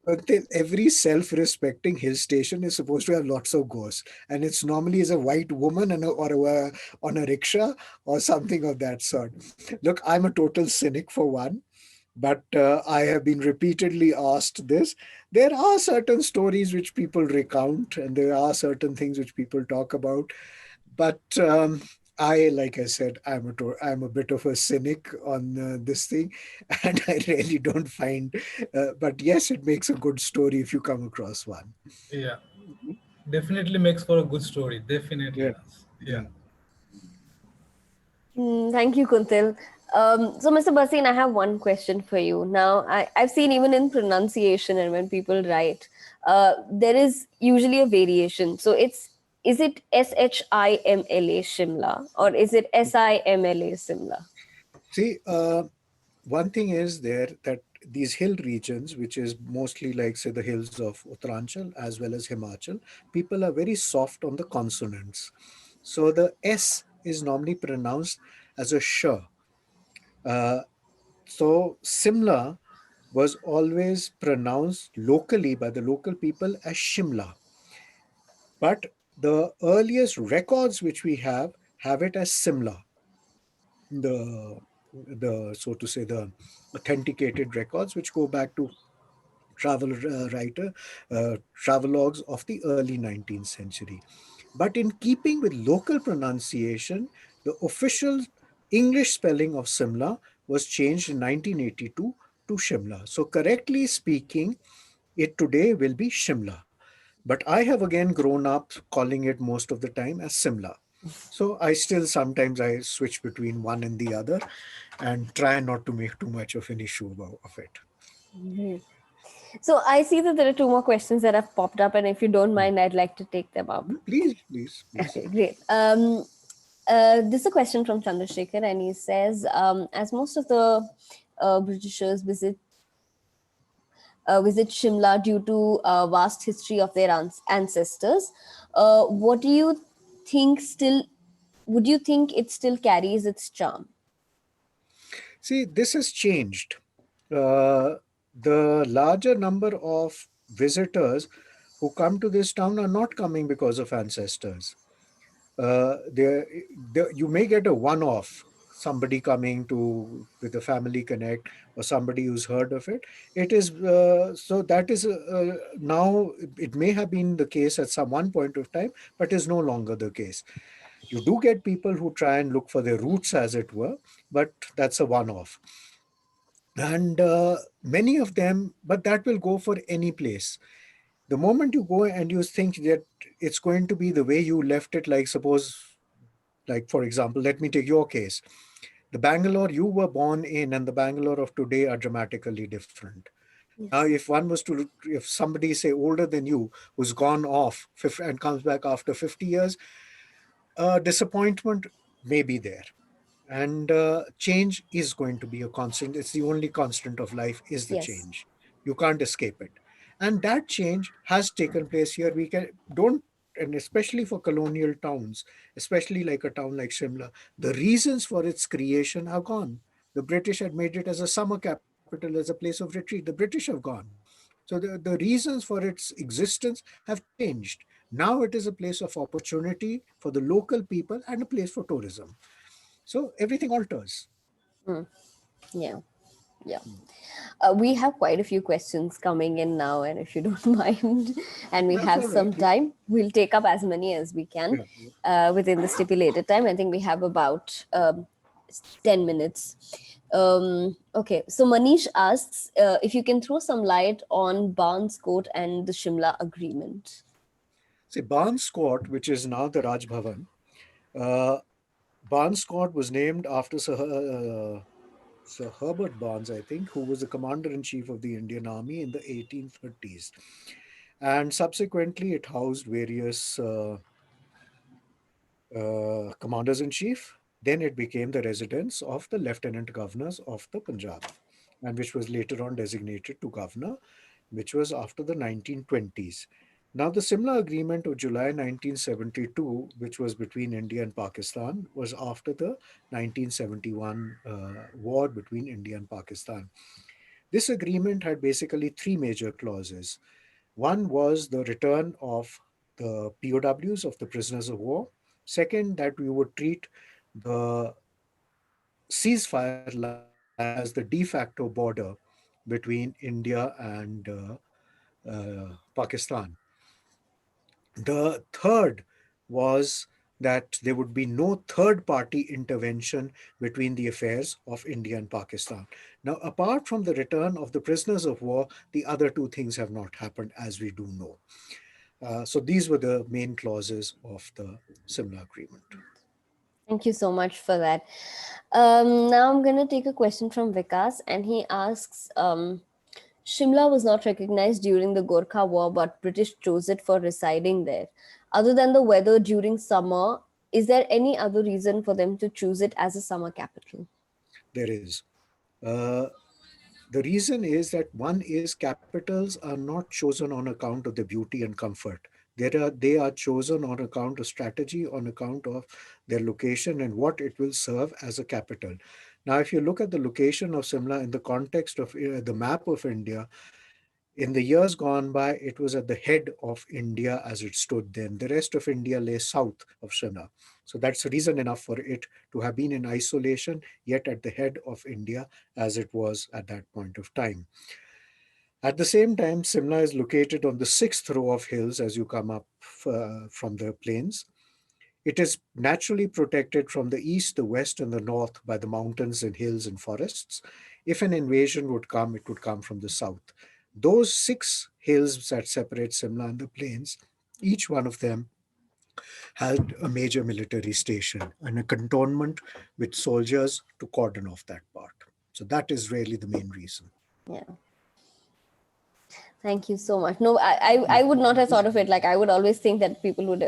until every self-respecting hill station is supposed to have lots of ghosts, and it's normally as a white woman on a rickshaw or something of that sort. Look, I'm a total cynic for one, but I have been repeatedly asked this. There are certain stories which people recount, and there are certain things which people talk about, but like I said, I'm a bit of a cynic on this thing, and I really don't find. But yes, it makes a good story if you come across one. yeah, definitely makes for a good story. Definitely Yeah, does. Yeah. yeah. Thank you, Kuntil. So, Mr. Basin, I have one question for you. Now, I've seen even in pronunciation and when people write, there is usually a variation. So, is it Shimla Shimla or is it Simla Simla? See, one thing is there that these hill regions, which is mostly like, say, the hills of Uttaranchal as well as Himachal, people are very soft on the consonants. So the S is normally pronounced as a sh. Uh, so Simla was always pronounced locally by the local people as Shimla. But the earliest records which we have it as Simla. The so to say the authenticated records which go back to travel writer travelogues of the early 19th century. But in keeping with local pronunciation, the official English spelling of Simla was changed in 1982 to Shimla. So correctly speaking, it today will be Shimla. But I have again grown up calling it most of the time as Simla. So I still sometimes I switch between one and the other and try not to make too much of an issue of it. So I see that there are two more questions that have popped up, and if you don't mind, I'd like to take them up. Please, please, please. Okay, great. This is a question from Chandrasekhar, and he says, as most of the Britishers visit Shimla due to vast history of their ancestors, what do you think still? Would you think it still carries its charm? See, this has changed. Uh, the larger number of visitors who come to this town are not coming because of ancestors. There, you may get a one-off, somebody coming to with a family connect or somebody who's heard of it. It is so that is now it may have been the case at some one point of time, but is no longer the case. You do get people who try and look for their roots, as it were, but that's a one-off. And many of them, but that will go for any place. The moment you go and you think that it's going to be the way you left it, like suppose, like for example, let me take your case. The Bangalore you were born in and the Bangalore of today are dramatically different. Now, Yes. if one was to, if somebody say older than you who's gone off and comes back after 50 years, disappointment may be there. And change is going to be a constant. It's the only constant of life is the Yes. change. You can't escape it. And that change has taken place here. We can don't, and especially for colonial towns, especially like a town like Shimla, the reasons for its creation are gone. The British had made it as a summer capital, as a place of retreat. The British have gone. So the reasons for its existence have changed. Now it is a place of opportunity for the local people and a place for tourism. So everything alters. Mm, yeah. Yeah. We have quite a few questions coming in now, and if you don't mind, and we That's have all right. some time, we'll take up as many as we can Yeah. within the stipulated time. I think we have about 10 minutes. Okay, so Manish asks if you can throw some light on Barnes Court and the Shimla Agreement. See, Barnes Court, which is now the Raj Bhavan, uh, Barnes Court was named after Sir Herbert Barnes, I think, who was the commander in chief of the Indian Army in the 1830s. And subsequently, it housed various commanders in chief. Then it became the residence of the lieutenant governors of the Punjab, and which was later on designated to governor, which was after the 1920s. Now, the Simla Agreement of July 1972, which was between India and Pakistan, was after the 1971 war between India and Pakistan. This agreement had basically three major clauses. One was the return of the POWs, of the prisoners of war. Second, that we would treat the ceasefire line as the de facto border between India and Pakistan. The third was that there would be no third party intervention between the affairs of India and Pakistan. Now, apart from the return of the prisoners of war, the other two things have not happened, as we do know. So these were the main clauses of the Simla Agreement. Thank you so much for that. Now I'm going to take a question from Vikas, and he asks Shimla was not recognized during the Gorkha War, but British chose it for residing there. Other than the weather during summer, is there any other reason for them to choose it as a summer capital? There is. Uh, the reason is that one is capitals are not chosen on account of the beauty and comfort. They are chosen on account of strategy, on account of their location and what it will serve as a capital. Now, if you look at the location of Simla in the context of the map of India, in the years gone by, it was at the head of India as it stood then. The rest of India lay south of Shimla. So that's reason enough for it to have been in isolation, yet at the head of India as it was at that point of time. At the same time, Simla is located on the sixth row of hills as you come up from the plains. It is naturally protected from the east, the west, and the north by the mountains and hills and forests. If an invasion would come, it would come from the south. Those six hills that separate Simla and the plains, each one of them had a major military station and a cantonment with soldiers to cordon off that part. So that is really the main reason. Yeah. Thank you so much. No, I would not have thought of it. Like I would always think that people would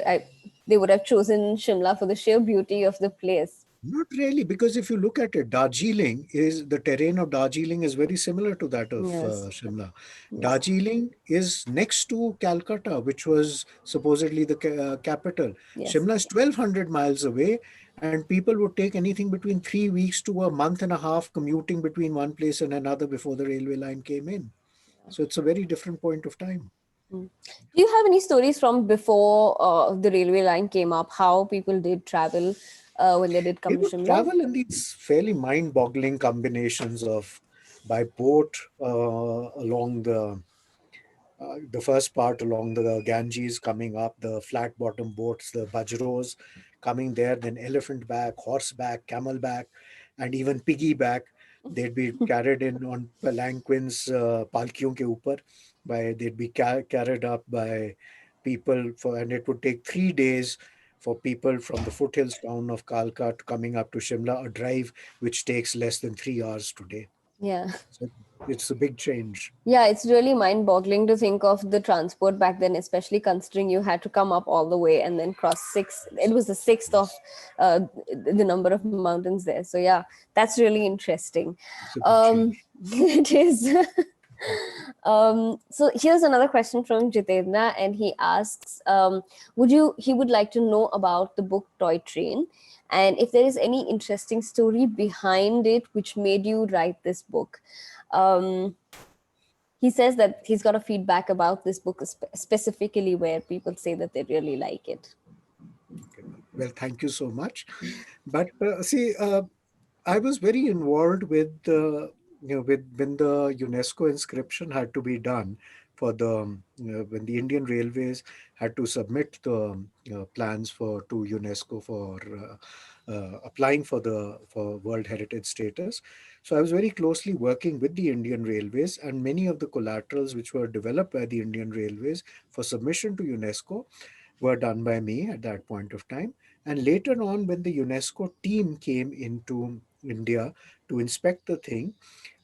they would have chosen Shimla for the sheer beauty of the place. Not really, because if you look at it, Darjeeling is the terrain of Darjeeling is very similar to that of Yes. Shimla. Yeah. Darjeeling is next to Calcutta, which was supposedly the capital. Yes. Shimla is 1,200 miles away, and people would take anything between 3 weeks to a month and a half commuting between one place and another before the railway line came in. So it's a very different point of time. Mm. Do you have any stories from before the railway line came up? How people did travel when they did They come to would Shimla? travel in these fairly mind-boggling combinations of by boat along the first part along the Ganges coming up, the flat bottom boats, the bajros coming there, then elephant back, horseback, camelback, and even piggyback. They'd be carried in on palanquins, palkiyon ke upar, they'd be carried up by people for, and it would take 3 days for people from the foothills town of Kalka to coming up to Shimla, a drive which takes less than 3 hours today. Yeah. So it's a big change. Yeah, it's really mind-boggling to think of the transport back then, especially considering you had to come up all the way and then cross six. It was the sixth of the number of mountains there. So yeah, that's really interesting. It's a big change. It is. So here's another question from Jitendra, and he asks, "Would you? He would like to know about the book Toy Train, and if there is any interesting story behind it which made you write this book." Um, he says that he's got a feedback about this book specifically where people say that they really like it. Okay. Well, thank you so much. But see, I was very involved with with when the UNESCO inscription had to be done for the when the Indian Railways had to submit the plans for to UNESCO for applying for the for World Heritage status. So I was very closely working with the Indian Railways, and many of the collaterals which were developed by the Indian Railways for submission to UNESCO were done by me at that point of time. And later on, when the UNESCO team came into India to inspect the thing,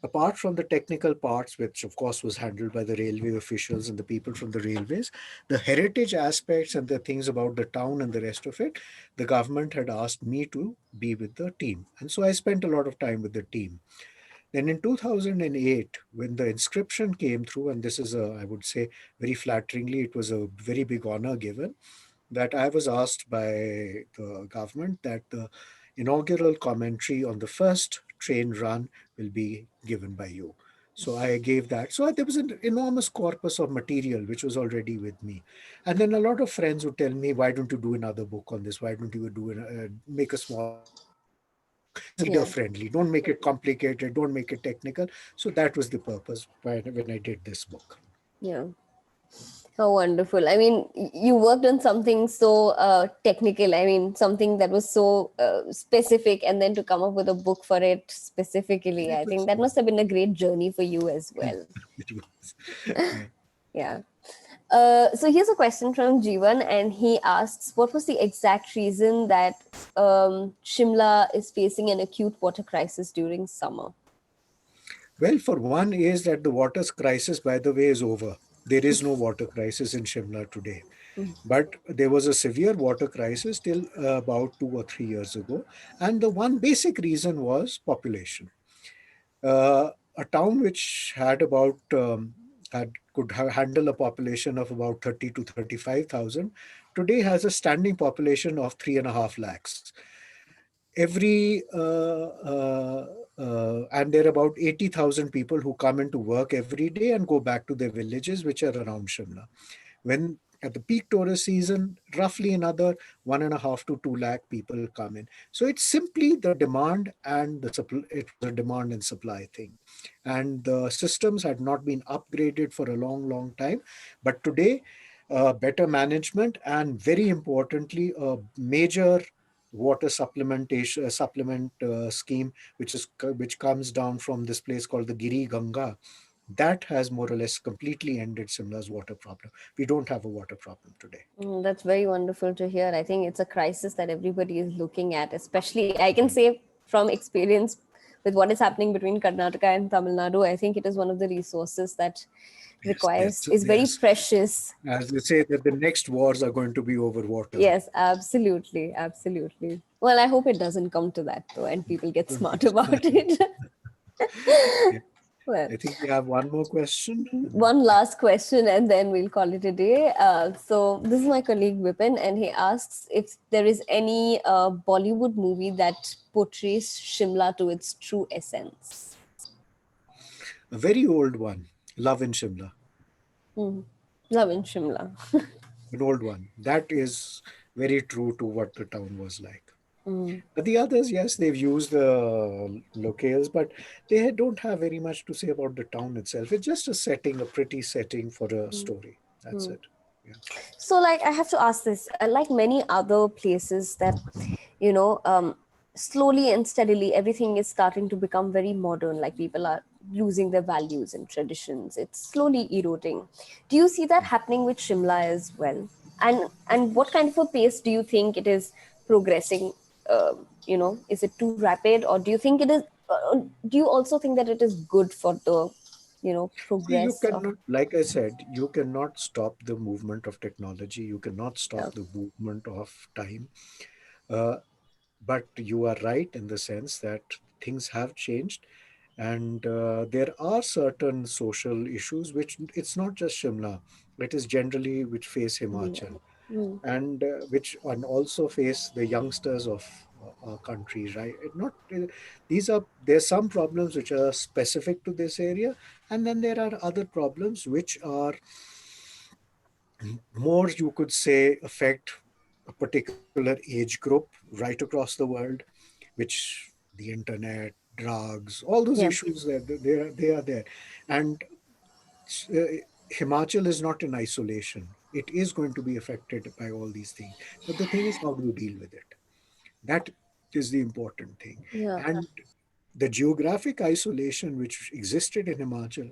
apart from the technical parts, which of course was handled by the railway officials and the people from the railways, the heritage aspects and the things about the town and the rest of it, the government had asked me to be with the team. And so I spent a lot of time with the team. Then in 2008, when the inscription came through, and this is a, I would say, very flatteringly, it was a very big honor given, that I was asked by the government that the inaugural commentary on the first train run will be given by you. So I gave that. So there was an enormous corpus of material which was already with me. And then a lot of friends would tell me, why don't you do another book on this? Why don't you make a small book on this? Make it reader Yeah. friendly. Don't make it complicated. Don't make it technical. So that was the purpose when I did this book. Yeah. How wonderful. I mean, you worked on something so technical. I mean, something that was so specific, and then to come up with a book for it specifically, It I think was that must have been a great journey for you as well. it was. Yeah. Yeah. So here's a question from Jeevan, and he asks, "What was the exact reason that Shimla is facing an acute water crisis during summer?" Well, for one is that the water crisis, by the way, is over. There is no water crisis in Shimla today. But there was a severe water crisis till about 2 or 3 years ago. And the one basic reason was population. A town which had about handle a population of about 30 to 35,000 today has a standing population of 3.5 lakhs. And there are about 80,000 people who come into work every day and go back to their villages, which are around Shimla. When at the peak tourist season, roughly another 1.5 to 2 lakh people come in. So it's simply the demand and the supply. It was a demand and supply thing, and the systems had not been upgraded for a long, long time. But today, better management and very importantly, a major water supplementation supplement scheme, which comes down from this place called the Giri Ganga, that has more or less completely ended Simla's water problem. We don't have a water problem today. That's very wonderful to hear. I think it's a crisis that everybody is looking at, especially I can say from experience with what is happening between Karnataka and Tamil Nadu, I think it is one of the resources that Yes, requires yes, is very yes. precious. As they say that the next wars are going to be over water. Yes, absolutely, absolutely. Well, I hope it doesn't come to that though, and people get Don't smart think so. about it. Yeah. Well, I think we have one more question. one last question and then we'll call it a day. So this is my colleague Vipin, and he asks if there is any Bollywood movie that portrays Shimla to its true essence. A very old one, Love in Shimla, Hmm. Love in Shimla. an old one. That is very true to what the town was like. Hmm. But the others, yes, they've used the locales, but they don't have very much to say about the town itself. It's just a setting, a pretty setting for a story. That's Hmm. it. Yeah. So, like, I have to ask this, like many other places that, you know, slowly and steadily, everything is starting to become very modern. Like, people are losing their values and traditions. It's slowly eroding. Do you see that happening with Shimla as well? And what kind of a pace do you think it is progressing? Is it too rapid, or do you think it is? Do you also think that it is good for the, See, you progress of? cannot, like I said, you cannot stop the movement of technology. You cannot stop Yeah. the movement of time. Uh, but you are right in the sense that things have changed, and there are certain social issues which it's not just Shimla, it is generally which face Himachal, Mm. and which and also face the youngsters of our country, right? Not these are there's some problems which are specific to this area, and then there are other problems which are more, you could say, affect a particular age group right across the world, which the internet, drugs, all those Yeah. issues that they are there, and uh, Himachal is not in isolation. It is going to be affected by all these things. But the thing is, how do you deal with it? That is the important thing. Yeah. And the geographic isolation which existed in Himachal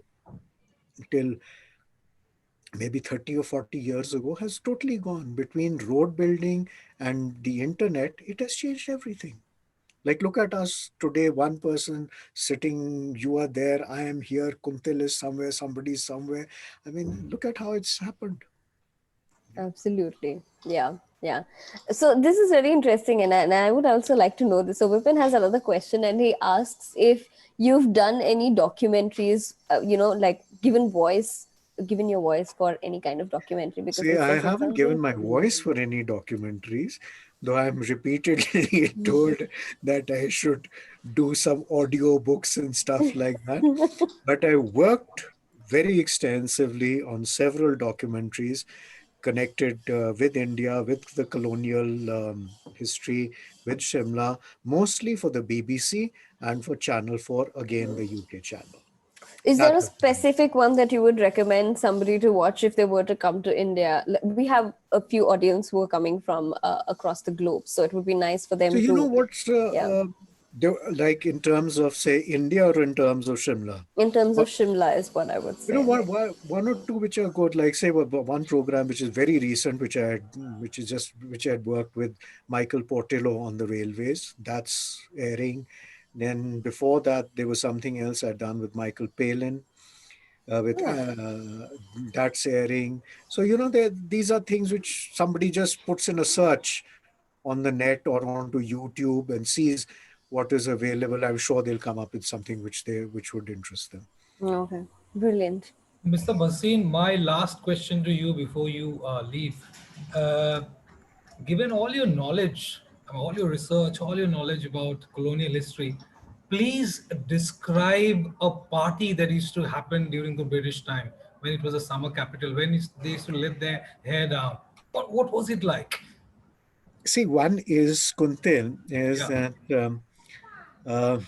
till maybe 30 or 40 years ago has totally gone. Between road building and the internet, it has changed everything. Like, look at us today, one person sitting, you are there, I am here, Kuntil is somewhere, somebody is somewhere. I mean, look at how it's happened. Yeah. Absolutely. Yeah. Yeah. So this is very interesting, and I would also like to know this. So Vipin has another question, and he asks if you've done any documentaries, like given your voice for any kind of documentary, because See, he I says it's haven't given something. my voice for any documentaries, though I'm repeatedly told that I should do some audio books and stuff like that. But I worked very extensively on several documentaries connected with India, with the colonial history, with Shimla, mostly for the BBC and for Channel 4, again, the UK channel. Is there That a was done. specific one that you would recommend somebody to watch if they were to come to India? We have a few audience who are coming from across the globe, so it would be nice for So, them you know to, what's yeah. like in terms of, say, India or in terms of Shimla? In terms of But, Shimla, is what I would you know, say. one or two which are good, like, say, one program which is very recent, which I had worked with Michael Portillo on the railways. That's airing. Then before that, there was something else I'd done with Michael Palin. With Oh, That's airing. So, you know, these are things which somebody just puts in a search on the net or onto YouTube and sees what is available. I'm sure they'll come up with something which would interest them. okay. Brilliant. Mr. Bhasin, my last question to you before you leave. Uh, Given all your knowledge, all your research, all your knowledge about colonial history, please describe a party that used to happen during the British time when it was a summer capital, when they used to let their hair down. What was it like? See, one is Kuntil, is Yeah. that uh,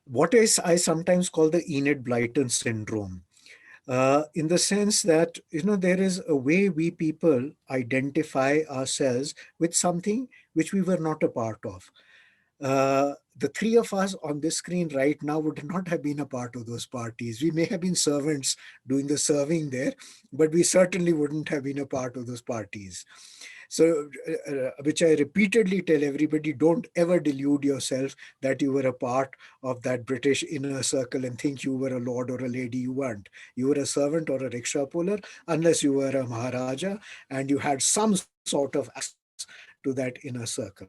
what is I sometimes call the Enid Blyton syndrome. In the sense that, you know, there is a way we people identify ourselves with something which we were not a part of. The three of us on this screen right now would not have been a part of those parties. We may have been servants doing the serving there, but we certainly wouldn't have been a part of those parties. So, which I repeatedly tell everybody, don't ever delude yourself that you were a part of that British inner circle and think you were a lord or a lady. You weren't. You were a servant or a rickshaw puller, unless you were a Maharaja and you had some sort of access to that inner circle.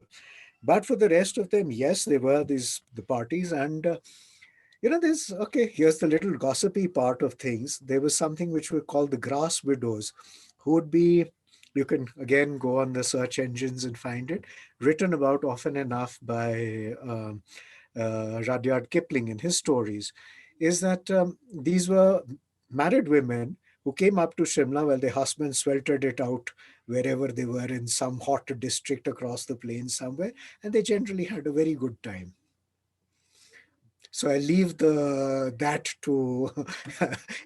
But for the rest of them, yes, there were the parties, and there's okay. Here's the little gossipy part of things. There was something which we call the grass widows, who would be. You can again go on the search engines and find it, written about often enough by Rudyard Kipling in his stories. Is that these were married women who came up to Shimla while their husbands sweltered it out wherever they were in some hot district across the plains somewhere, and they generally had a very good time. So I leave the that to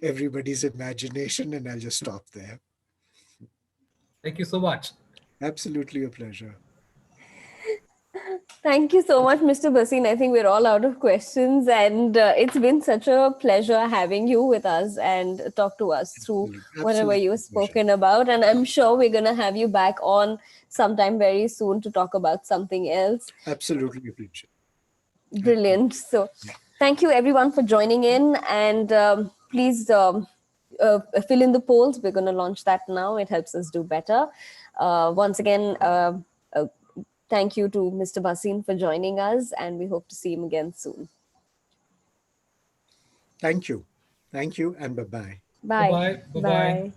everybody's imagination, and I'll just stop there. Thank you so much. Absolutely a pleasure. Thank you so much, Mr. Basin. I think we're all out of questions, and it's been such a pleasure having you with us and talk to us through whatever Absolutely you've a pleasure. spoken about. And I'm sure we're going to have you back on sometime very soon to talk about something else. Absolutely a pleasure. Brilliant. So, thank you everyone for joining in, and please fill in the polls. We're going to launch that now. It helps us do better. Once again, uh, thank you to Mr. Basin for joining us, and we hope to see him again soon. Thank you. Thank you, and bye bye. Bye Bye. bye. Bye bye. Bye.